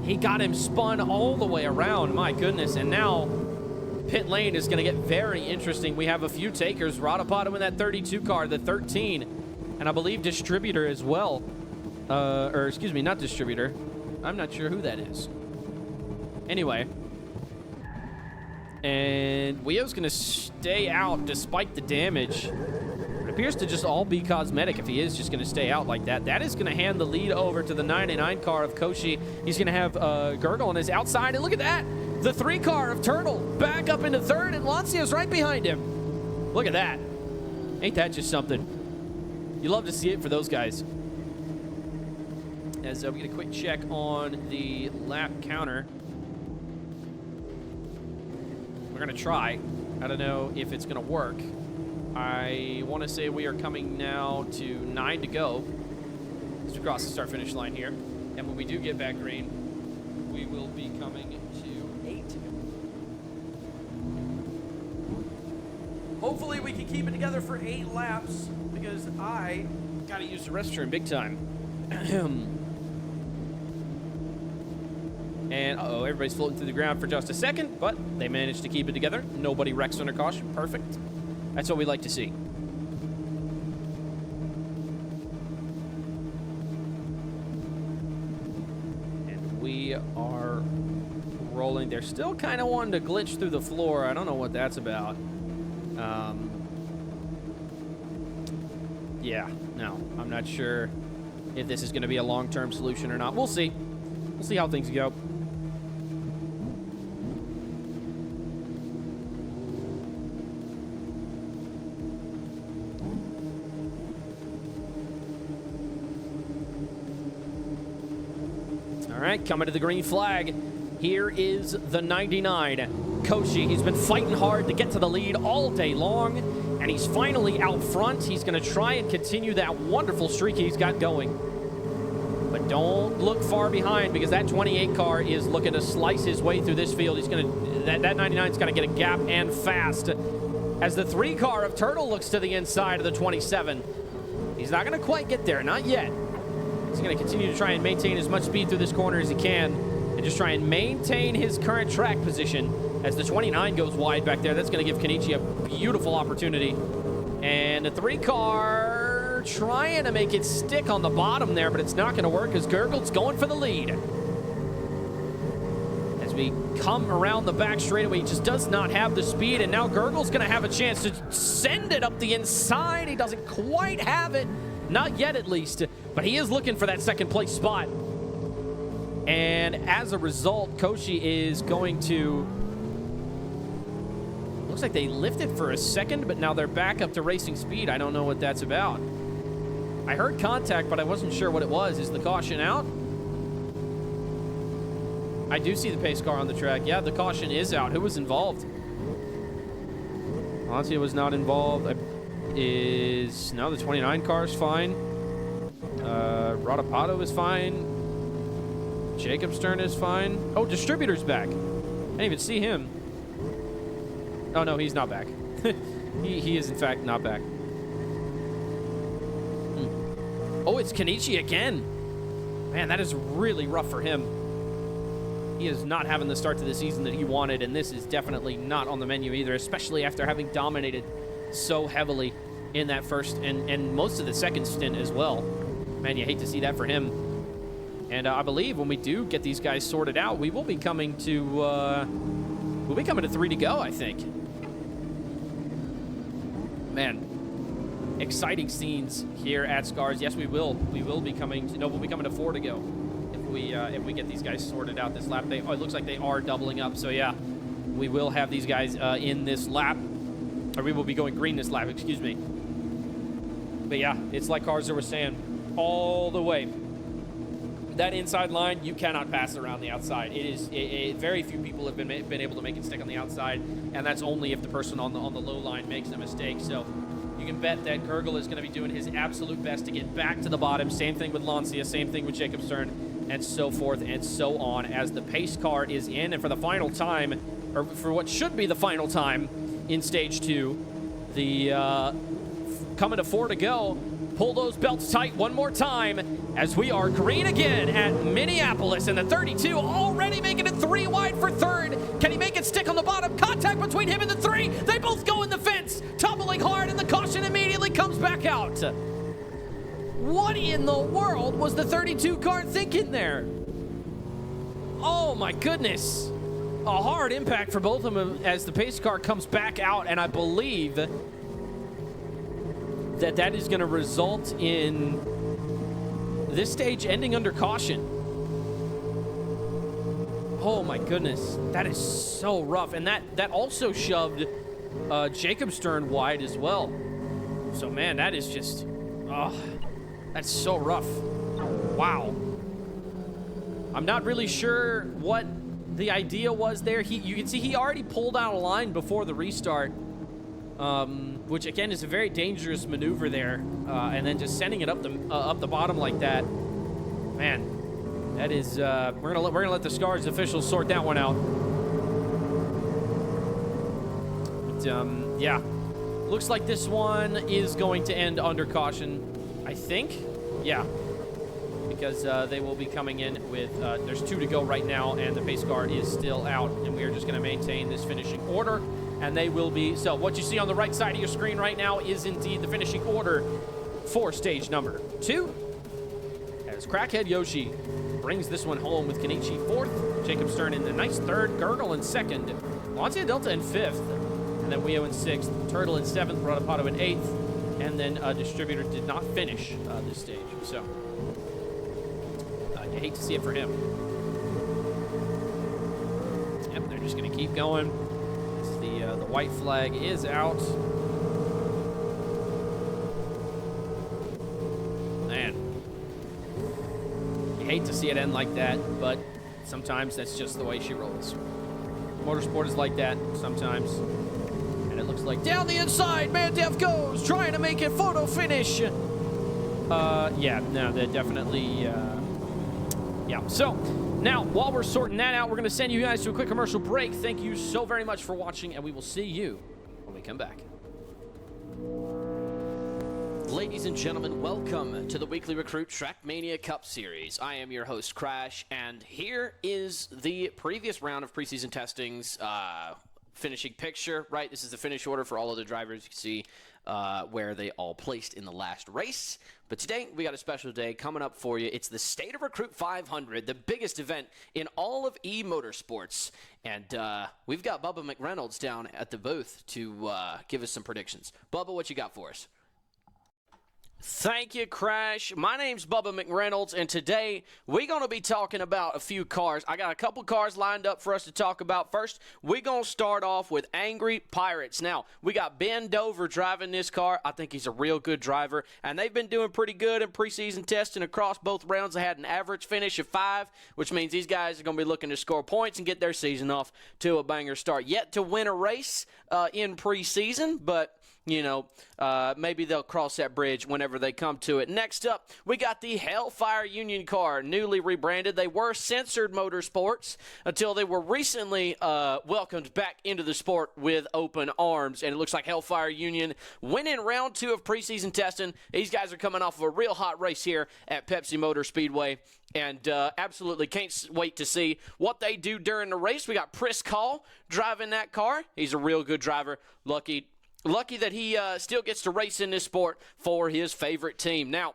He got him spun all the way around, my goodness. And now pit lane is going to get very interesting. We have a few takers. Radapada in that 32 car, the 13, and I believe Distributor as well. Or excuse me, not Distributor. I'm not sure who that is. Anyway. And Wio's going to stay out despite the damage. It appears to just all be cosmetic if he is just going to stay out like that. That is going to hand the lead over to the 99 car of Koshi. He's going to have Gurgle on his outside. And look at that. The 3 car of Turtle back up into third, and Lancia's right behind him. Look at that. Ain't that just something? You love to see it for those guys. As we get a quick check on the lap counter. We're going to try. I don't know if it's going to work. I want to say we are coming now to 9 to go as we cross the start-finish line here. And when we do get back green, we will be coming to 8. Hopefully we can keep it together for 8 laps because I got to use the restroom big time. And uh-oh, everybody's floating through the ground for just a second, but they managed to keep it together. Nobody wrecks under caution. Perfect. That's what we like to see. And we are rolling. They're still kind of wanting to glitch through the floor. I don't know what that's about. Yeah, no, I'm not sure if this is going to be a long-term solution or not. We'll see. We'll see how things go. All right, coming to the green flag. Here is the 99. Koshi, he's been fighting hard to get to the lead all day long, and he's finally out front. He's going to try and continue that wonderful streak he's got going. But Don't look far behind because that 28 car is looking to slice his way through this field. He's going to, that 99 is going to get a gap and fast. As the 3 car of Turtle looks to the inside of the 27. He's not going to quite get there, not yet. He's going to continue to try and maintain as much speed through this corner as he can and just try and maintain his current track position. As the 29 goes wide back there, that's going to give Kenichi a beautiful opportunity. And the 3 car trying to make it stick on the bottom there, but it's not going to work because Gurgle's going for the lead. As we come around the back straightaway, he just does not have the speed, and now Gurgle's going to have a chance to send it up the inside. He doesn't quite have it, not yet at least, but he is looking for that second place spot. And as a result, Koshi is going to... Looks like they lifted for a second, but now they're back up to racing speed. I don't know what that's about. I heard contact, but I wasn't sure what it was. Is the caution out? I do see the pace car on the track. Yeah, the caution is out. Who was involved? Lancia was not involved. No, the 29 car is fine. Radapato is fine. Jacob Stern is fine. Oh, Distributor's back. I didn't even see him. Oh, no, he's not back. he is, in fact, not back. Oh, it's Kenichi again. Man, that is really rough for him. He is not having the start to the season that he wanted, and this is definitely not on the menu either, especially after having dominated so heavily in that first and most of the second stint as well. Man, you hate to see that for him. And I believe when we do get these guys sorted out, we will be coming to we'll be coming to 3 to go, I think. Man, exciting scenes here at Scars. Yes, we will. We will be coming to, no, we'll be coming to 4 to go if we get these guys sorted out this lap. It looks like they are doubling up. So yeah, we will have these guys in this lap, or we will be going green this lap. Excuse me. But yeah, it's like Carzer was saying, all the way. That inside line, you cannot pass around the outside. It is very few people have been able to make it stick on the outside, and that's only if the person on the low line makes a mistake. So you can bet that Gurgle is going to be doing his absolute best to get back to the bottom. Same thing with Lancia, same thing with Jacob Stern, and so forth and so on. As the pace car is in, and for the final time, or for what should be the final time in stage 2, the coming to 4 to go. Pull those belts tight one more time as we are green again at Minneapolis, and the 32 already making it 3 wide for third. Can he make it stick on the bottom? Contact between him and the 3. They both go in the fence, tumbling hard, and the caution immediately comes back out. What in the world was the 32 car thinking there? Oh my goodness. A hard impact for both of them as the pace car comes back out, and I believe that is going to result in this stage ending under caution. Oh my goodness, that is so rough. And that also shoved Jacob Stern wide as well. So man, that is just, that's so rough. Wow. I'm not really sure what the idea was there. You can see he already pulled out a line before the restart. Which again is a very dangerous maneuver there, and then just sending it up the bottom like that, man, that is we're gonna let the Scars officials sort that one out. But, yeah, looks like this one is going to end under caution, I think. Yeah, because they will be coming in with there's 2 to go right now, and the pace car is still out, and we are just going to maintain this finishing order. And they will be, so what you see on the right side of your screen right now is indeed the finishing order for stage number 2. As Crackhead Yoshi brings this one home with Kenichi 4th, Jacob Stern in the nice 3rd, Gurgle in 2nd, Lancia Delta in 5th, and then Weo in 6th, Turtle in 7th, Radapato in 8th, and then Distributor did not finish this stage. So, I hate to see it for him. Yep, they're just going to keep going. The white flag is out. Man, you hate to see it end like that, but sometimes that's just the way she rolls. Motorsport is like that sometimes. And it looks like down the inside, Mandev goes, trying to make it photo finish. Yeah, no, they're definitely Yeah, so now while we're sorting that out, we're going to send you guys to a quick commercial break. Thank you so very much for watching, and we will see you when we come back. Ladies and gentlemen, welcome to the Weekly Recruit Trackmania Cup Series. I am your host, Crash, and here is the previous round of preseason testings finishing picture, right? This is the finish order for all of the drivers. You can see where they all placed in the last race. But today, we got a special day coming up for you. It's the State of Recruit 500, the biggest event in all of e-motorsports. And we've got Bubba McReynolds down at the booth to give us some predictions. Bubba, what you got for us? Thank you, Crash. My name's Bubba McReynolds, and today we're going to be talking about a few cars. I got a couple cars lined up for us to talk about. First, we're going to start off with Angry Pirates. Now, we got Ben Dover driving this car. I think he's a real good driver, and they've been doing pretty good in preseason testing across both rounds. They had an average finish of 5, which means these guys are going to be looking to score points and get their season off to a banger start. Yet to win a race in preseason, but you know, maybe they'll cross that bridge whenever they come to it. Next up, we got the Hellfire Union car, newly rebranded. They were Censored Motorsports until they were recently welcomed back into the sport with open arms. And it looks like Hellfire Union winning round 2 of preseason testing. These guys are coming off of a real hot race here at Pepsi Motor Speedway. And absolutely can't wait to see what they do during the race. We got Pris Call driving that car. He's a real good driver. Lucky that he still gets to race in this sport for his favorite team. Now,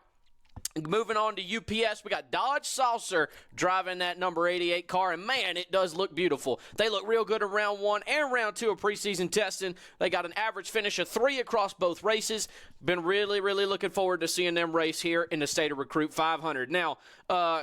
moving on to UPS, we got Dodge Saucer driving that number 88 car, and man, it does look beautiful. They look real good in round 1 and round 2 of preseason testing. They got an average finish of 3 across both races. Been really, really looking forward to seeing them race here in the State of Recruit 500. Now,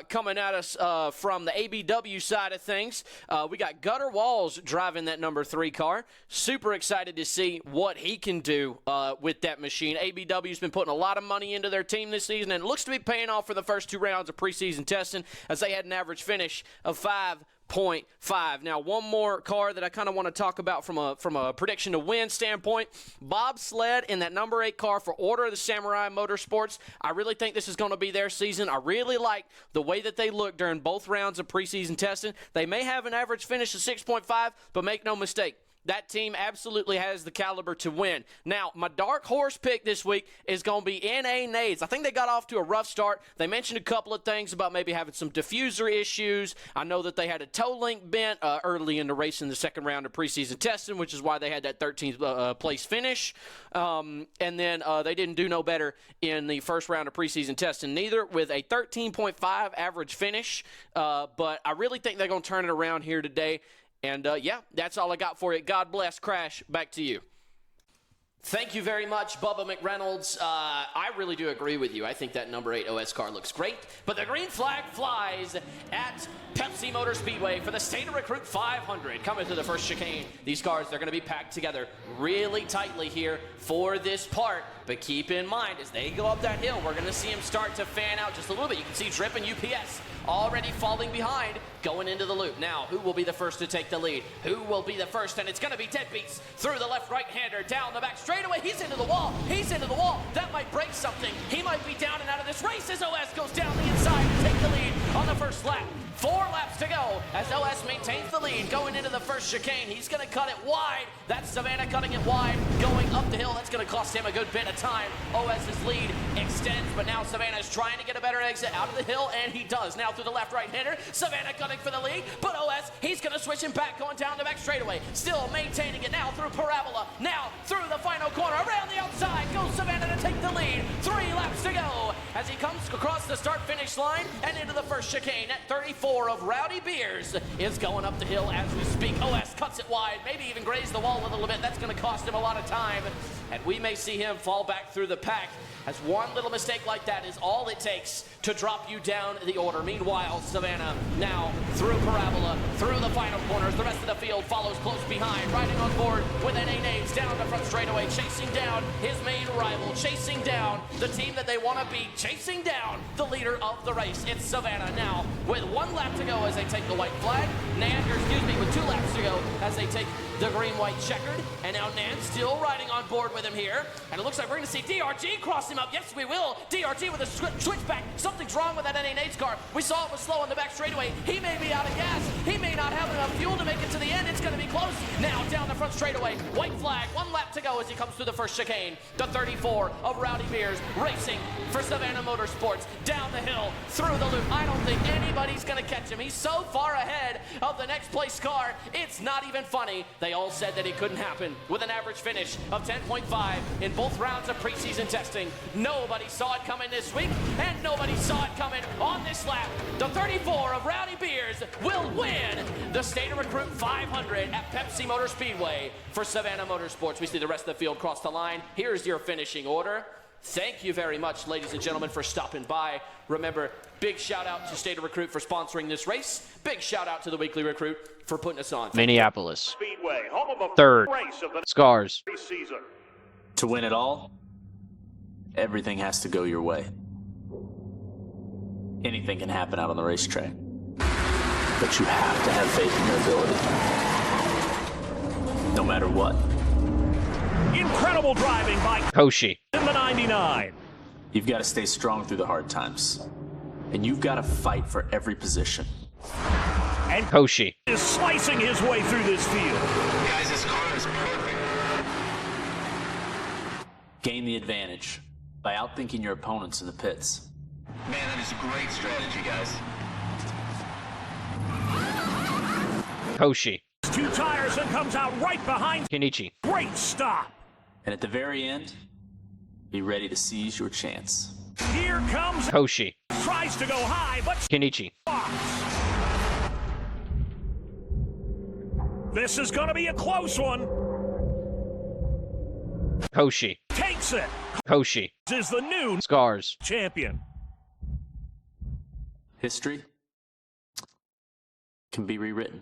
coming at us from the ABW side of things, we got Gutter Walls driving that number 3 car. Super excited to see what he can do with that machine. ABW's been putting a lot of money into their team this season, and it looks to be paying off for the first 2 rounds of preseason testing as they had an average finish of 5.5. Now, one more car that I kind of want to talk about from a prediction to win standpoint. Bob Sled in that number 8 car for Order of the Samurai Motorsports. I really think this is going to be their season. I really like the way that they look during both rounds of preseason testing. They may have an average finish of 6.5, but make no mistake, that team absolutely has the caliber to win. Now, my dark horse pick this week is going to be NA Nades. I think they got off to a rough start. They mentioned a couple of things about maybe having some diffuser issues. I know that they had a toe link bent early in the race in the second round of preseason testing, which is why they had that 13th place finish. And then they didn't do no better in the first round of preseason testing, neither, with a 13.5 average finish. But I really think they're going to turn it around here today. And, yeah, that's all I got for you. God bless. Crash, back to you. Thank you very much, Bubba McReynolds. I really do agree with you. I think that number 8 OS car looks great. But the green flag flies at Pepsi Motor Speedway for the State of Recruit 500. Coming to the first chicane. These cars, they're going to be packed together really tightly here for this part. But keep in mind, as they go up that hill, we're going to see them start to fan out just a little bit. You can see Drip and UPS already falling behind, going into the loop. Now, who will be the first to take the lead? Who will be the first? And it's going to be Deadbeats through the left right-hander, down the back straightaway. He's into the wall. He's into the wall. That might break something. He might be down and out of this race as OS goes down the inside to take the lead on the first lap. 4 laps to go as OS maintains the lead going into the first chicane. He's going to cut it wide. That's Savannah cutting it wide, going up the hill. That's going to cost him a good bit of time. OS's lead extends, but now Savannah's trying to get a better exit out of the hill, and he does. Now through the left right-hander, Savannah cutting for the lead, but OS, he's going to switch him back, going down the back straightaway. Still maintaining it now through Parabola. Now through the final corner, around the outside goes Savannah to take the lead. 3 laps to go as he comes across the start-finish line and into the first chicane at 34 of Rowdy Beers is going up the hill as we speak. OS cuts it wide, maybe even graze the wall a little bit. That's going to cost him a lot of time, and we may see him fall back through the pack, as one little mistake like that is all it takes to drop you down the order. Meanwhile, Savannah now through Parabola, through the final corners. The rest of the field follows close behind, riding on board with NA Nades down the front straightaway, chasing down his main rival, chasing down the team that they want to beat, chasing down the leader of the race. It's Savannah now with 1 lap to go as they take the white flag. With 2 laps to go as they take the green-white checkered. And now Nan still riding on board with him here. And it looks like we're going to see DRG cross him up. Yes, we will. DRG with a switchback. Something's wrong with that NA car. We saw it was slow on the back straightaway. He may be out of gas. He may not have enough fuel to make it to the end. It's going to be close. Now down the front straightaway. White flag. 1 lap to go as he comes through the first chicane. The 34 of Rowdy Beers racing for Savannah Motorsports. Down the hill, through the loop. I don't think anybody's going to catch him. He's so far ahead of the next place car. It's not even funny. They all said that it couldn't happen with an average finish of 10.5 in both rounds of preseason testing. Nobody saw it coming this week, and nobody saw it coming on this lap. The 34 of Rowdy Beers will win the State of Recruit 500 at Pepsi Motor Speedway for Savannah Motorsports. We see the rest of the field cross the line. Here's your finishing order. Thank you very much, ladies and gentlemen, for stopping by. Remember, big shout out to State of Recruit for sponsoring this race. Big shout out to the Weekly Recruit for putting us on. Minneapolis. Speedway, home of the Third. race of the Scars. season. To win it all, everything has to go your way. Anything can happen out on the racetrack, but you have to have faith in your ability. No matter what. Incredible driving by Koshi. in the 99. You've got to stay strong through the hard times. And you've got to fight for every position. And Koshi. is slicing his way through this field. Guys, this car is perfect. Gain the advantage by outthinking your opponents in the pits. Man, that is a great strategy, guys. Koshi. 2 tires and comes out right behind. Kenichi. Great stop. And at the very end, be ready to seize your chance. Here comes. Koshi. Tries to go high, but Kenichi. stops. This is going to be a close one. Koshi. Takes it. Koshi. Is the new Scars. champion. History can be rewritten.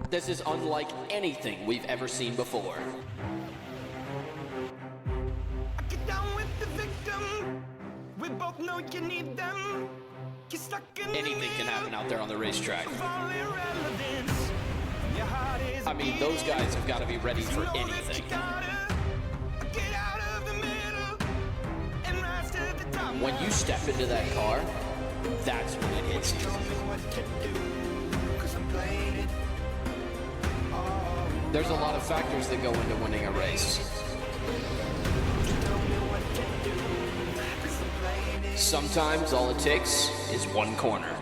This is unlike anything we've ever seen before. Get down with the victim. We both know you need them. You're stuck in Anything can happen out there on the racetrack. all irrelevance. Your heart is I mean, those guys have got to be ready for anything. get out of the middle and rise to the top. When you step into that car, that's when it hits you. There's a lot of factors that go into winning a race. Sometimes all it takes is one corner.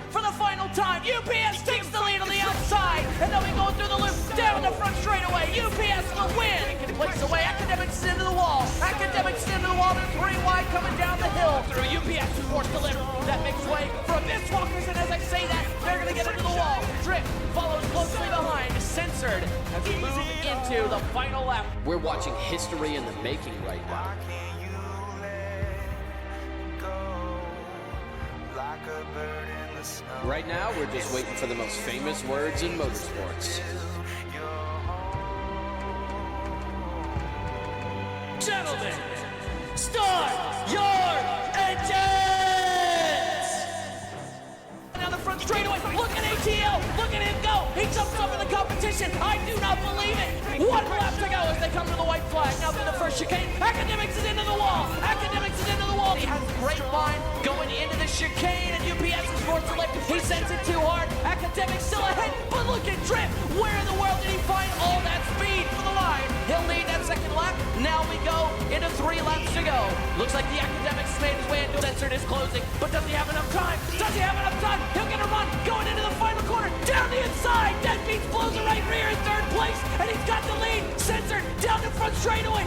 For the final time, UPS takes the lead on the outside, and then we go through the loop, down the front straightaway. UPS will win. It flicks away. Academics into the wall. Academics into the wall. They're 3 wide coming down the hill. Through UPS is forced to lift. That makes way for Abyss Walkers, and as I say that, they're going to get into the wall. Drip follows closely behind, censored as we move into the final lap. We're watching history in the making right now. Right now, we're just waiting for the most famous words in motorsports. Gentlemen, start your engines! Down the front straightaway, look at ATL, look at him go! He jumps over the competition, I do not believe it! 1 lap to go as they come to the white flag. Now through the first chicane, Academics is into the wall! Academics is into the wall! He has a great line going into the chicane, and UPS is forced to lift. He sends it too hard, Academics still ahead, but look at Drip! Where in the world did he find all that speed for the line? He'll lead that second lap. Now we go into 3 laps to go. Looks like the Academics made his way into censored is closing, but does he have enough time? Does he have enough time? He'll get a run going into the final corner, down the inside. Deadbeats blows the right rear in 3rd place, and he's got the lead. Censored down the front straightaway.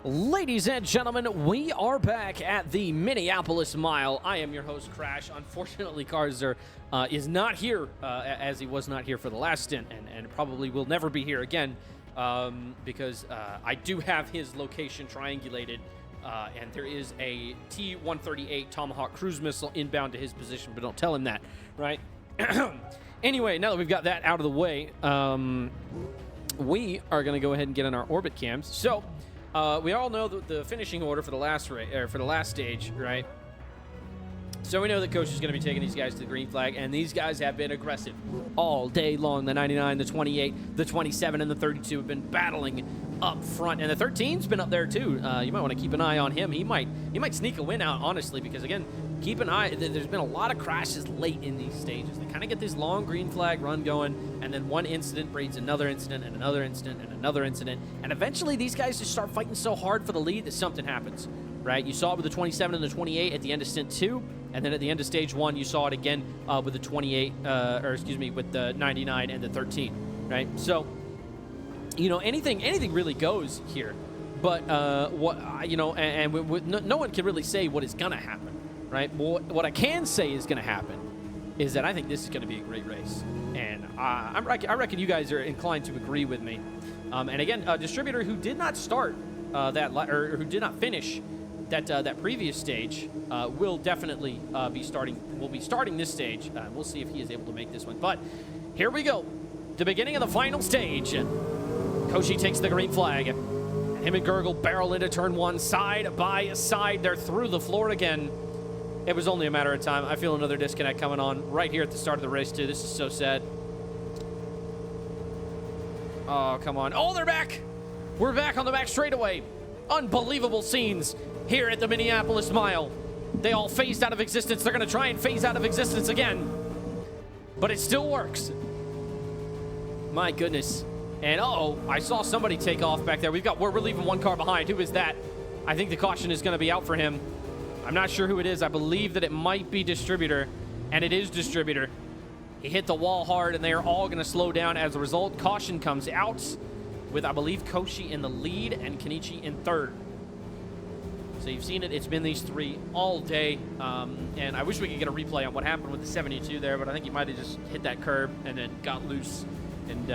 Ladies and gentlemen, we are back at the Minneapolis Mile. I am your host, Crash. Unfortunately, Carzer is not here, as he was not here for the last stint, and probably will never be here again, because I do have his location triangulated, and there is a T-138 Tomahawk cruise missile inbound to his position, but don't tell him that, right? Anyway, now that we've got that out of the way, we are going to go ahead and get on our orbit cams. So, we all know the finishing order for the last stage, right? So we know that Coach is going to be taking these guys to the green flag, and these guys have been aggressive all day long. The 99, the 28, the 27, and the 32 have been battling up front, and the 13's been up there too. You might want to keep an eye on him. He might sneak a win out, honestly, because again, keep an eye. There's been a lot of crashes late in these stages. They kind of get this long green flag run going, and then one incident breeds another incident, and another incident, and another incident, and eventually these guys just start fighting so hard for the lead that something happens. Right? You saw it with the 27 and the 28 at the end of stint 2, and then at the end of stage 1, you saw it again with the 28, with the 99 and the 13, right? So, you know, anything really goes here, but no one can really say what is gonna happen, right? What I can say is gonna happen is that I think this is gonna be a great race, and I reckon you guys are inclined to agree with me. And again, a distributor who did not start who did not finish that previous stage will definitely be starting this stage. We'll see if he is able to make this one. But here we go. The beginning of the final stage. Koshi takes the green flag. Him and Gurgle barrel into turn 1 side by side. They're through the floor again. It was only a matter of time. I feel another disconnect coming on right here at the start of the race, too. This is so sad. Oh, come on. Oh, they're back. We're back on the back straightaway. Unbelievable scenes here at the Minneapolis Mile. They all phased out of existence. They're going to try and phase out of existence again. But it still works. My goodness. And uh-oh, I saw somebody take off back there. We're leaving one car behind. Who is that? I think the caution is going to be out for him. I'm not sure who it is. I believe that it might be Distributor, and it is Distributor. He hit the wall hard, and they are all going to slow down as a result. Caution comes out with, I believe, Koshi in the lead and Kenichi in third. So you've seen it. It's been these three all day. And I wish we could get a replay on what happened with the 72 there, but I think he might have just hit that curb and then got loose and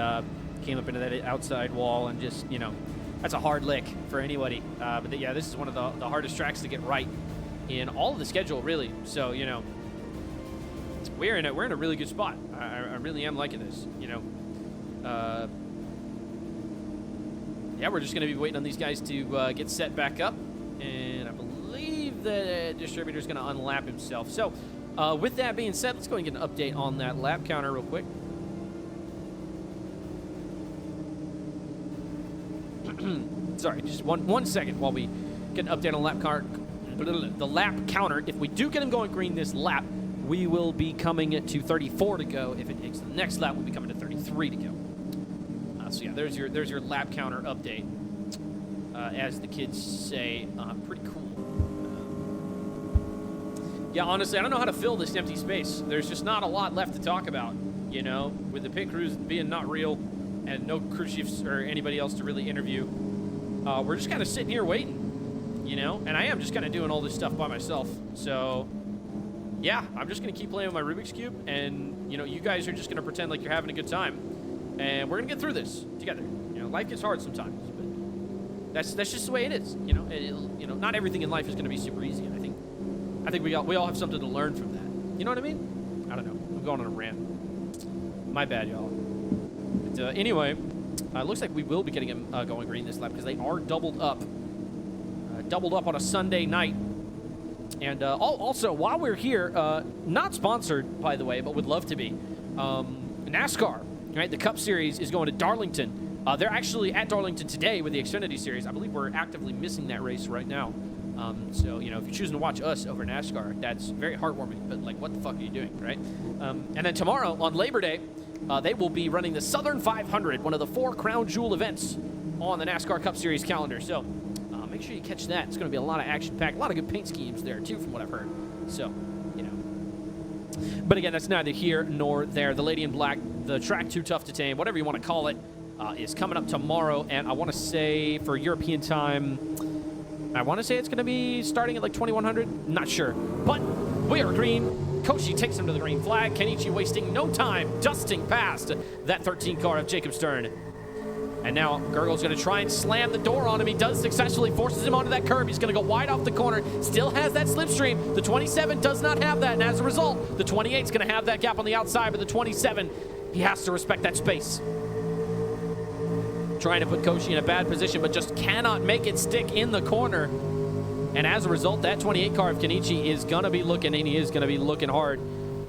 came up into that outside wall and just, you know, that's a hard lick for anybody. But yeah, this is one of the hardest tracks to get right in all of the schedule, really. So, you know, we're in a really good spot. I really am liking this, you know. Yeah, we're just going to be waiting on these guys to get set back up. And I believe the Distributor's going to unlap himself. So, with that being said, let's go and get an update on that lap counter real quick. Sorry, just one second while we get an update on the lap counter. If we do get him going green this lap, we will be coming to 34 to go. If it takes the next lap, we'll be coming to 33 to go. So yeah, there's your lap counter update. As the kids say, pretty cool. Yeah, honestly, I don't know how to fill this empty space. There's just not a lot left to talk about, you know, with the pit crews being not real and no crew chiefs or anybody else to really interview. We're just kind of sitting here waiting, you know, and I am just kind of doing all this stuff by myself. So, yeah, I'm just going to keep playing with my Rubik's Cube, and, you know, you guys are just going to pretend like you're having a good time. And we're going to get through this together. You know, life gets hard sometimes, but that's just the way it is, you know. You know, not everything in life is going to be super easy, and I think we all have something to learn from that. You know what I mean? I don't know. I'm going on a rant. My bad, y'all. But anyway, it looks like we will be getting him going green this lap because they are doubled up on a Sunday night. And also, while we're here, not sponsored, by the way, but would love to be, NASCAR, right? The Cup Series is going to Darlington. They're actually at Darlington today with the Xfinity Series. I believe we're actively missing that race right now. So, you know, if you're choosing to watch us over NASCAR, that's very heartwarming. But, like, what the fuck are you doing, right? And then tomorrow, on Labor Day, they will be running the Southern 500, one of the 4 crown jewel events on the NASCAR Cup Series calendar. So, make sure you catch that. It's going to be a lot of action-packed, a lot of good paint schemes there, too, from what I've heard. So, you know. But again, that's neither here nor there. The Lady in Black, the track Too Tough to Tame, whatever you want to call it, is coming up tomorrow. And I want to say for European time, I want to say it's going to be starting at like 2100. Not sure. But we are green. Koshi takes him to the green flag. Kenichi wasting no time, dusting past that 13 car of Jacob Stern. And now Gurgle's going to try and slam the door on him. He does successfully, forces him onto that curb. He's going to go wide off the corner. Still has that slipstream. The 27 does not have that. And as a result, the 28 is going to have that gap on the outside. But the 27, he has to respect that space. trying to put Koshi in a bad position, but just cannot make it stick in the corner. And as a result, that 28 car of Kenichi is going to be looking, and he is going to be looking hard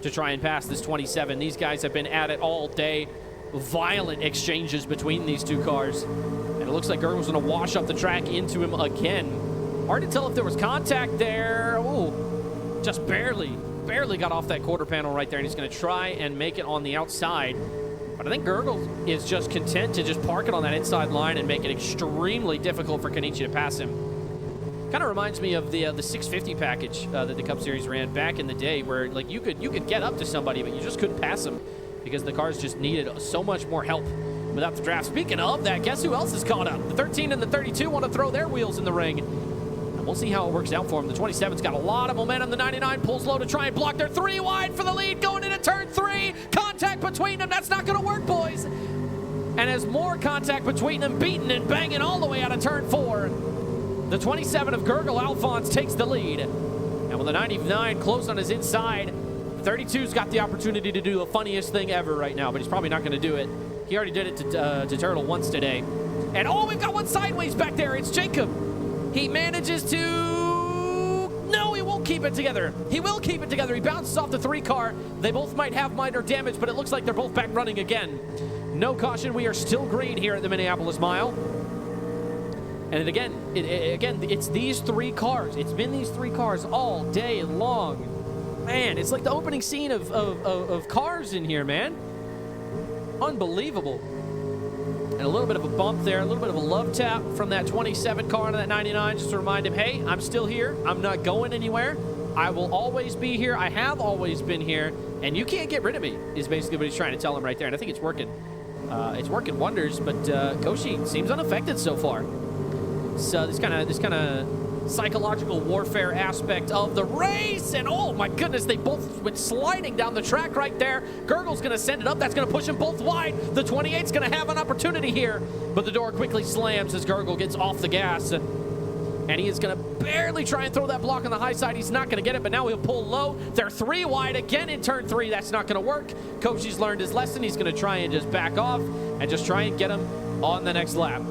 to try and pass this 27. These guys have been at it all day. Violent exchanges between these two cars. And it looks like Gurgle's going to wash up the track into him again. Hard to tell if there was contact there. Ooh, just barely got off that quarter panel right there, and he's going to try and make it on the outside. But I think Gurgle is just content to just park it on that inside line and make it extremely difficult for Kenichi to pass him. Kind of reminds me of the 650 package that the Cup Series ran back in the day, where like you could get up to somebody, but you just couldn't pass them because the cars just needed so much more help without the draft. Speaking of that, guess who else is caught up? The 13 and the 32 want to throw their wheels in the ring. And we'll see how it works out for them. The 27's got a lot of momentum. The 99 pulls low to try and block their 3 wide for the lead going into turn 3. Contact between them. That's not going to work, boys. And as more contact between them, beating and banging all the way out of turn 4. The 27 of Gurgle Alphonse takes the lead. And with the 99 close on his inside, 32's got the opportunity to do the funniest thing ever right now, but he's probably not going to do it. He already did it to Turtle once today. And oh, we've got one sideways back there. It's Jacob. He manages to... No, he won't keep it together. He will keep it together. He bounces off the 3 car. They both might have minor damage, but it looks like they're both back running again. No caution. We are still green here at the Minneapolis Mile. And again, it's these 3 cars. It's been these 3 cars all day long. Man, it's like the opening scene of Cars in here, man. Unbelievable. And a little bit of a bump there, a little bit of a love tap from that 27 car into that 99, just to remind him, hey, I'm still here. I'm not going anywhere. I will always be here. I have always been here, and you can't get rid of me, is basically what he's trying to tell him right there. And I think it's working. It's working wonders, but Koshi seems unaffected so far. So this kind of psychological warfare aspect of the race, and oh my goodness, they both went sliding down the track right there. Gurgle's gonna send it up. That's gonna push them both wide. The 28's gonna have an opportunity here, but the door quickly slams as Gurgle gets off the gas, and he is gonna barely try and throw that block on the high side. He's not gonna get it, but now he'll pull low. They're 3 wide again in turn 3. That's not gonna work. Koshi's learned his lesson. He's gonna try and just back off and just try and get him on the next lap.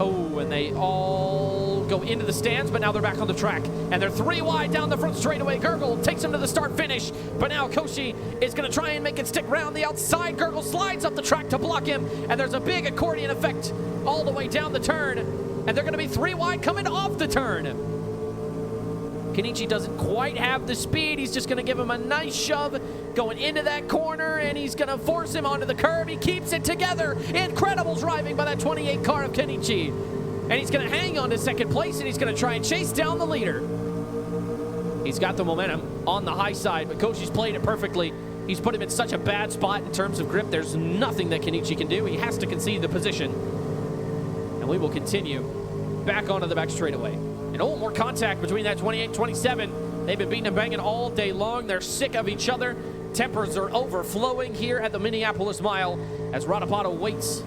Oh, and they all go into the stands, but now they're back on the track. And they're 3 wide down the front straightaway. Gurgle takes him to the start-finish, but now Koshi is going to try and make it stick round the outside. Gurgle slides up the track to block him, and there's a big accordion effect all the way down the turn. And they're going to be 3 wide coming off the turn. Kenichi doesn't quite have the speed. He's just going to give him a nice shove going into that corner, and he's going to force him onto the curb. He keeps it together. Incredible driving by that 28 car of Kenichi. And he's going to hang on to second place, and he's going to try and chase down the leader. He's got the momentum on the high side, but Koshi's played it perfectly. He's put him in such a bad spot in terms of grip. There's nothing that Kenichi can do. He has to concede the position. And we will continue back onto the back straightaway. And oh, more contact between that 28-27. They've been beating and banging all day long. They're sick of each other. Tempers are overflowing here at the Minneapolis Mile as Radapata waits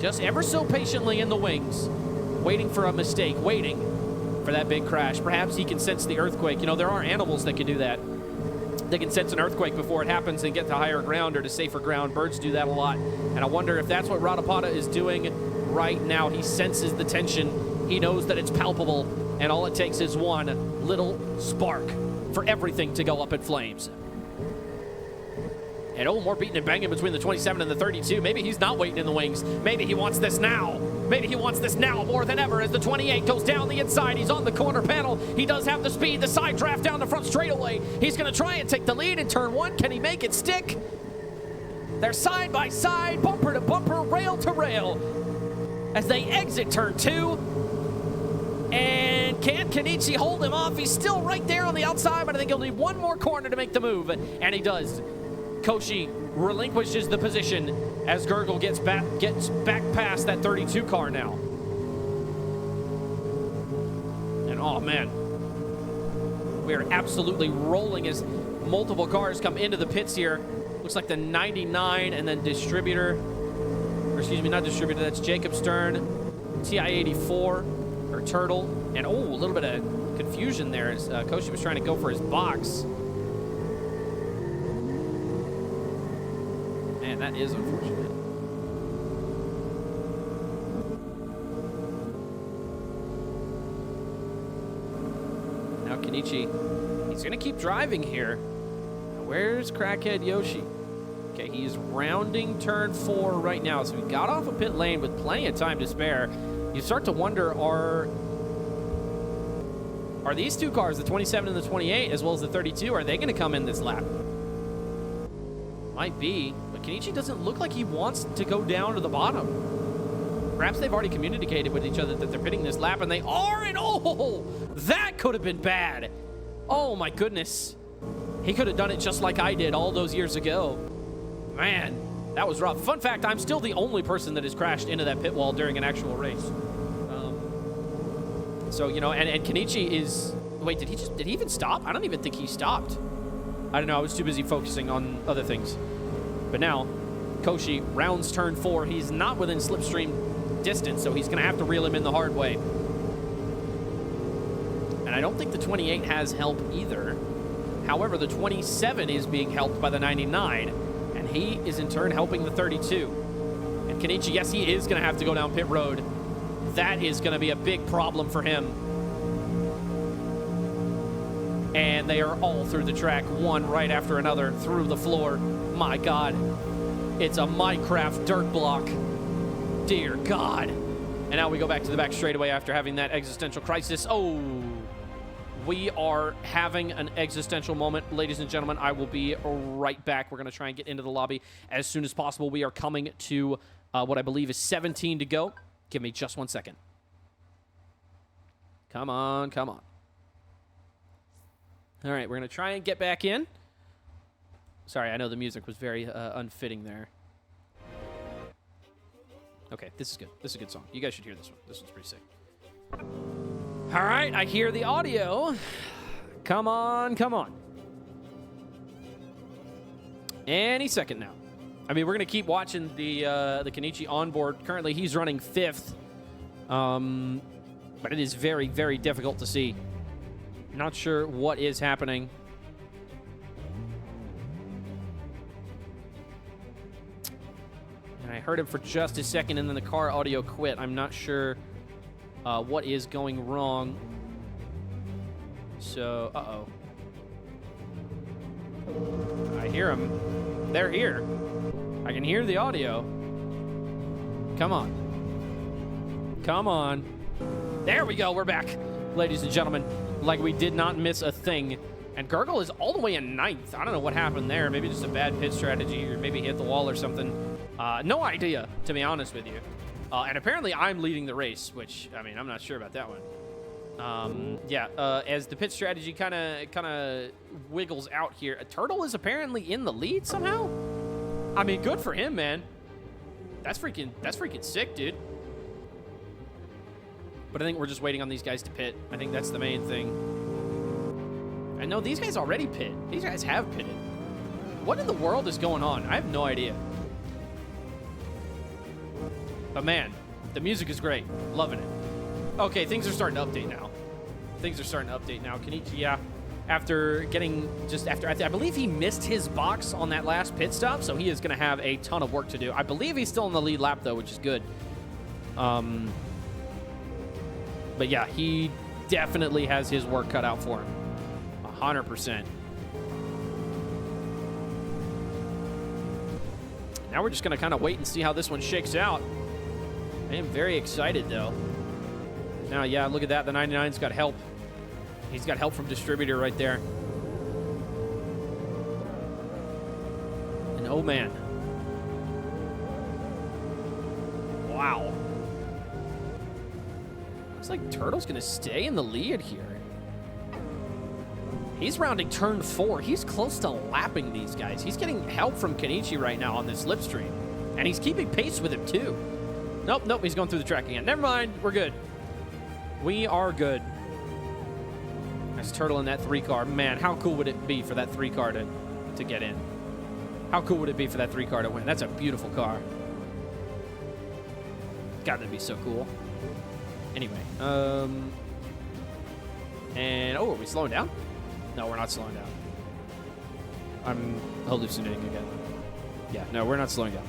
just ever so patiently in the wings, waiting for a mistake, waiting for that big crash. Perhaps he can sense the earthquake. You know, there are animals that can do that. They can sense an earthquake before it happens and get to higher ground or to safer ground. Birds do that a lot. And I wonder if that's what Radapata is doing right now. He senses the tension. He knows that it's palpable. And all it takes is one little spark for everything to go up in flames. And oh, more beating and banging between the 27 and the 32. Maybe he's not waiting in the wings. Maybe he wants this now. Maybe he wants this now more than ever as the 28 goes down the inside. He's on the corner panel. He does have the speed. The side draft down the front straightaway. He's going to try and take the lead in turn 1. Can he make it stick? They're side by side, bumper to bumper, rail to rail as they exit turn 2. And can Kenichi hold him off? He's still right there on the outside, but I think he'll need one more corner to make the move. And he does. Koshi relinquishes the position as Gurgle gets back past that 32 car now. And oh man, we are absolutely rolling as multiple cars come into the pits here. Looks like the 99 and then distributor, or excuse me, not distributor, that's Jacob Stern, TI-84, or Turtle. And oh, a little bit of confusion there as Koshi was trying to go for his box. Man, that is unfortunate. Kenichi, he's going to keep driving here. Now, where's Crackhead Yoshi? Okay, he's rounding turn 4 right now, so he got off a pit lane with plenty of time to spare. You start to wonder, are these two cars, the 27 and the 28, as well as the 32, are they going to come in this lap? Might be, but Kenichi doesn't look like he wants to go down to the bottom. Perhaps they've already communicated with each other that they're pitting this lap, and they are, and oh, that could have been bad. Oh my goodness. He could have done it just like I did all those years ago. Man, that was rough. Fun fact, I'm still the only person that has crashed into that pit wall during an actual race. So, you know, and Kenichi is... Wait, did he even stop? I don't even think he stopped. I don't know. I was too busy focusing on other things. But now, Koshi rounds turn 4. He's not within slipstream distance, so he's going to have to reel him in the hard way. And I don't think the 28 has help either. However, the 27 is being helped by the 99, and he is in turn helping the 32. And Kenichi, yes, he is going to have to go down pit road. That is going to be a big problem for him. And they are all through the track, one right after another, through the floor. My God. It's a Minecraft dirt block. Dear God. And now we go back to the back straightaway after having that existential crisis. Oh, we are having an existential moment. Ladies and gentlemen, I will be right back. We're going to try and get into the lobby as soon as possible. We are coming to what I believe is 17 to go. Give me just 1 second. Come on, come on. All right, we're going to try and get back in. Sorry, I know the music was very unfitting there. Okay, this is good. This is a good song. You guys should hear this one. This one's pretty sick. All right, I hear the audio. Come on, come on. Any second now. I mean, we're going to keep watching the Kenichi onboard. Currently, he's running 5th. But it is very, very difficult to see. Not sure what is happening. And I heard him for just a second, and then the car audio quit. I'm not sure what is going wrong. So, uh-oh. I hear them. They're here. I can hear the audio. Come on. Come on. There we go. We're back, ladies and gentlemen. Like we did not miss a thing. And Gurgle is all the way in 9th. I don't know what happened there. Maybe just a bad pit strategy, or maybe hit the wall or something. No idea, to be honest with you. And apparently I'm leading the race, which, I mean, I'm not sure about that one. As the pit strategy kind of wiggles out here, a Turtle is apparently in the lead somehow. I mean, good for him, man. That's freaking sick, dude. But I think we're just waiting on these guys to pit. I think that's the main thing. I know these guys already pit. These guys have pitted. What in the world is going on? I have no idea. But man, the music is great. Loving it. Okay, things are starting to update now. Kenichi, yeah. After getting I believe he missed his box on that last pit stop, so he is going to have a ton of work to do. I believe he's still in the lead lap, though, which is good. But yeah, he definitely has his work cut out for him. 100%. Now we're just going to kind of wait and see how this one shakes out. I am very excited, though. Now, yeah, look at that. The 99's got help. He's got help from Distributor right there. And oh, man. Wow. Looks like Turtle's going to stay in the lead here. He's rounding turn 4. He's close to lapping these guys. He's getting help from Kenichi right now on this slipstream. And he's keeping pace with him, too. Nope, he's going through the track again. Never mind, we're good. We are good. There's Turtle in that 3 car. Man, how cool would it be for that 3 car to get in? How cool would it be for that 3 car to win? That's a beautiful car. God, that'd be so cool. Anyway, and, oh, are we slowing down? No, we're not slowing down. I'm hallucinating again. Yeah, no, we're not slowing down.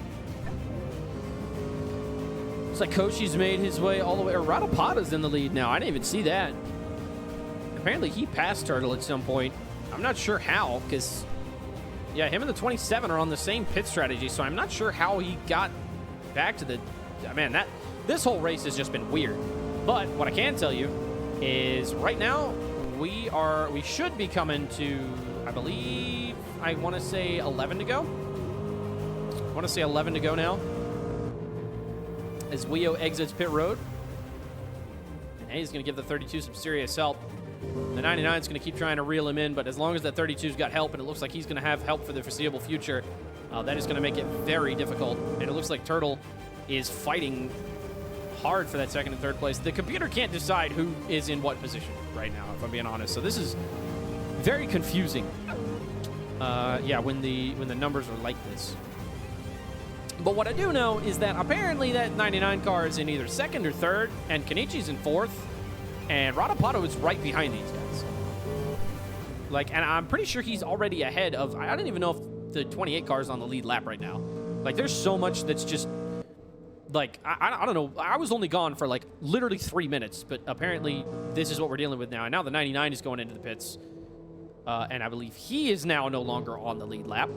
Looks like Koshi's made his way all the way. Radapada's in the lead now. I didn't even see that. apparently he passed Turtle at some point. I'm not sure how, because, yeah, him and the 27 are on the same pit strategy, so I'm not sure how he got back to the... Man, this whole race has just been weird. But what I can tell you is right now we should be coming to, I believe, I want to say 11 to go. I want to say 11 to go now as Wio exits pit road. And he's going to give the 32 some serious help. The 99 is going to keep trying to reel him in, but as long as that 32's got help, and it looks like he's going to have help for the foreseeable future, that is going to make it very difficult. And it looks like Turtle is fighting hard for that second and third place. The computer can't decide who is in what position right now, if I'm being honest. So this is very confusing. Yeah, when the numbers are like this. But what I do know is that apparently that 99 car is in either second or third, and Kenichi's in fourth, and Radapato is right behind these guys. Like, and I'm pretty sure he's already ahead of... I don't even know if the 28 car is on the lead lap right now. Like, there's so much that's just... Like, I don't know. I was only gone for, like, literally 3 minutes, but apparently this is what we're dealing with now. And now the 99 is going into the pits. And I believe he is now no longer on the lead lap.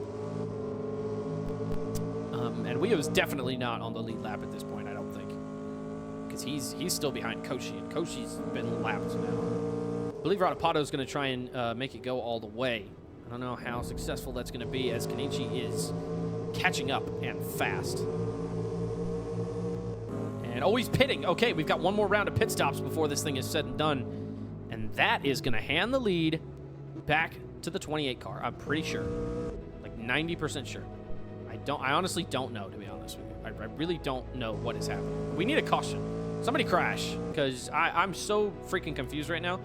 And Wio's definitely not on the lead lap at this point, I don't think. Because he's still behind Koshi, and Koshi's been lapped now. I believe Radapato's going to try and make it go all the way. I don't know how successful that's going to be, as Kenichi is catching up and fast. And, oh, he's pitting. Okay, we've got one more round of pit stops before this thing is said and done. And that is going to hand the lead back to the 28 car. I'm pretty sure. Like 90% sure. I honestly don't know, to be honest with you. I really don't know what is happening. We need a caution. Somebody crash, because I'm so freaking confused right now.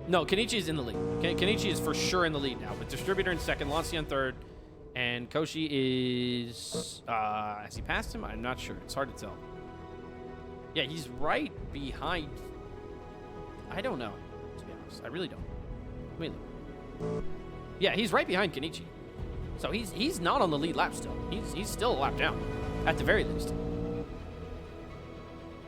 No, Kenichi is in the lead. Kenichi is for sure in the lead now, with Distributor in second, Lancia in third, and Koshi is... has he passed him? I'm not sure. It's hard to tell. Yeah, he's right behind... I don't know, to be honest. I really don't. Wait. Yeah, he's right behind Kenichi. So he's not on the lead lap still. He's still a lap down, at the very least.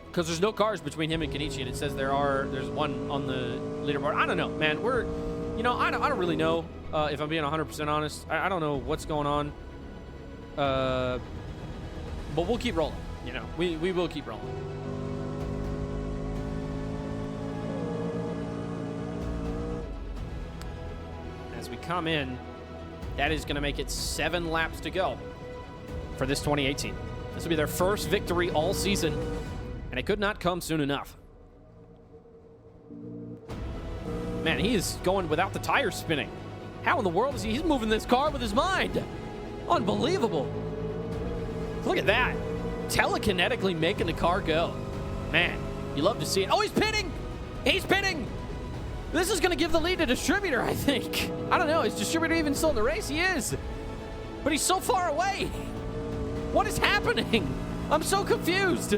Because there's no cars between him and Kenichi, and it says there's one on the leaderboard. I don't know, man. I don't really know, if I'm being 100% honest. I don't know what's going on. But we'll keep rolling, you know. We will keep rolling. As we come in, that is going to make it 7 laps to go for this 2018. This will be their first victory all season, and it could not come soon enough. Man, he is going without the tires spinning. How in the world is he? He's moving this car with his mind. Unbelievable. Look at that. Telekinetically making the car go. Man, you love to see it. Oh, he's pitting. He's pitting. This is going to give the lead to Distributor, I think. I don't know. Is Distributor even still in the race? He is. But he's so far away. What is happening? I'm so confused.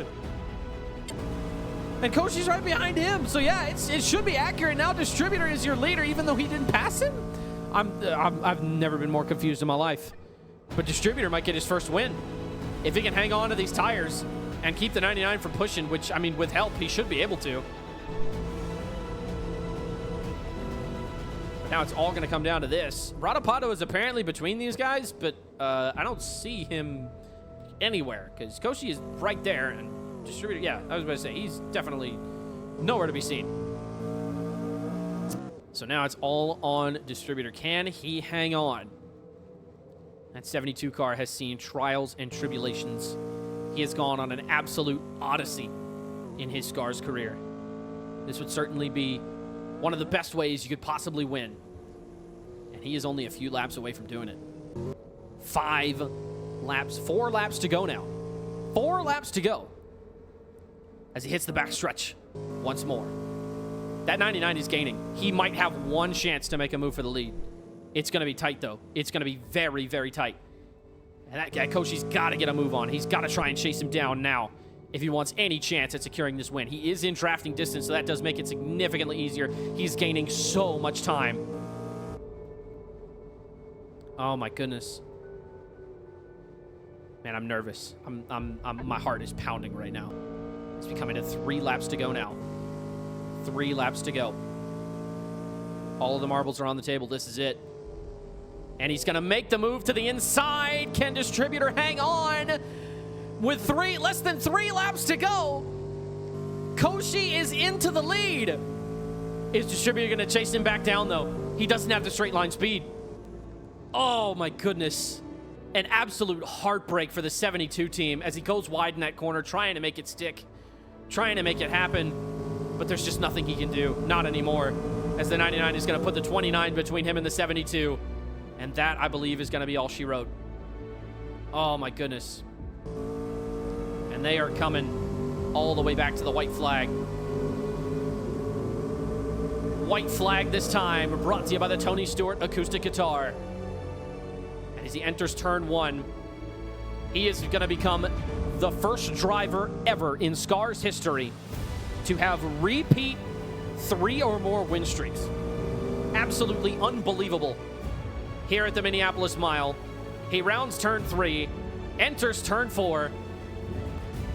And Koshi's right behind him. So, yeah, it should be accurate. Now Distributor is your leader, even though he didn't pass him. I've never been more confused in my life. But Distributor might get his first win. If he can hang on to these tires and keep the 99 from pushing, which, I mean, with help, he should be able to. Now it's all going to come down to this. Radapato is apparently between these guys, but I don't see him anywhere because Koshi is right there. And Distributor, yeah, I was about to say, he's definitely nowhere to be seen. So now it's all on Distributor. Can he hang on? That 72 car has seen trials and tribulations. He has gone on an absolute odyssey in his Scars career. This would certainly be one of the best ways you could possibly win. And he is only a few laps away from doing it. 4 laps to go now. 4 laps to go. As he hits the back stretch once more. That 99 is gaining. He might have one chance to make a move for the lead. It's going to be tight, though. It's going to be very, very tight. And that guy, Koshi's got to get a move on. He's got to try and chase him down now if he wants any chance at securing this win. He is in drafting distance, so that does make it significantly easier. He's gaining so much time. Oh, my goodness. Man, I'm nervous. My heart is pounding right now. It's becoming to 3 laps to go now. 3 laps to go. All of the marbles are on the table. This is it. And he's going to make the move to the inside. Can Distributor hang on? With less than 3 laps to go, Koshi is into the lead. Is Distributor going to chase him back down, though? He doesn't have the straight line speed. Oh, my goodness. An absolute heartbreak for the 72 team as he goes wide in that corner, trying to make it stick, trying to make it happen. But there's just nothing he can do. Not anymore. As the 99 is going to put the 29 between him and the 72. And that, I believe, is going to be all she wrote. Oh, my goodness. And they are coming all the way back to the white flag. White flag this time, brought to you by the Tony Stewart acoustic guitar. And as he enters turn 1, he is going to become the first driver ever in SCAR's history to have repeat 3 or more win streaks. Absolutely unbelievable. Here at the Minneapolis Mile, he rounds turn 3, enters turn 4.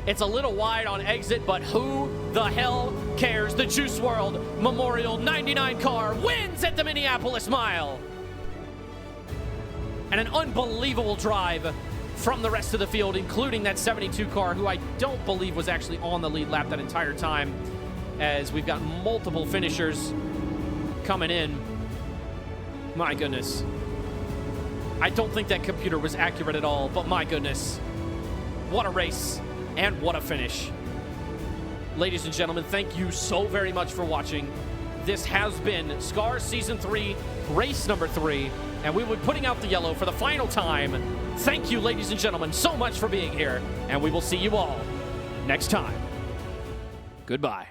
It's a little wide on exit, but who the hell cares? The Juice WRLD Memorial 99 car wins at the Minneapolis Mile. And an unbelievable drive from the rest of the field, including that 72 car, who I don't believe was actually on the lead lap that entire time, as we've got multiple finishers coming in. My goodness. I don't think that computer was accurate at all, but my goodness. What a race. And what a finish. Ladies and gentlemen, thank you so very much for watching. This has been SCAR Season 3, race number 3, and we will be putting out the yellow for the final time. Thank you, ladies and gentlemen, so much for being here, and we will see you all next time. Goodbye.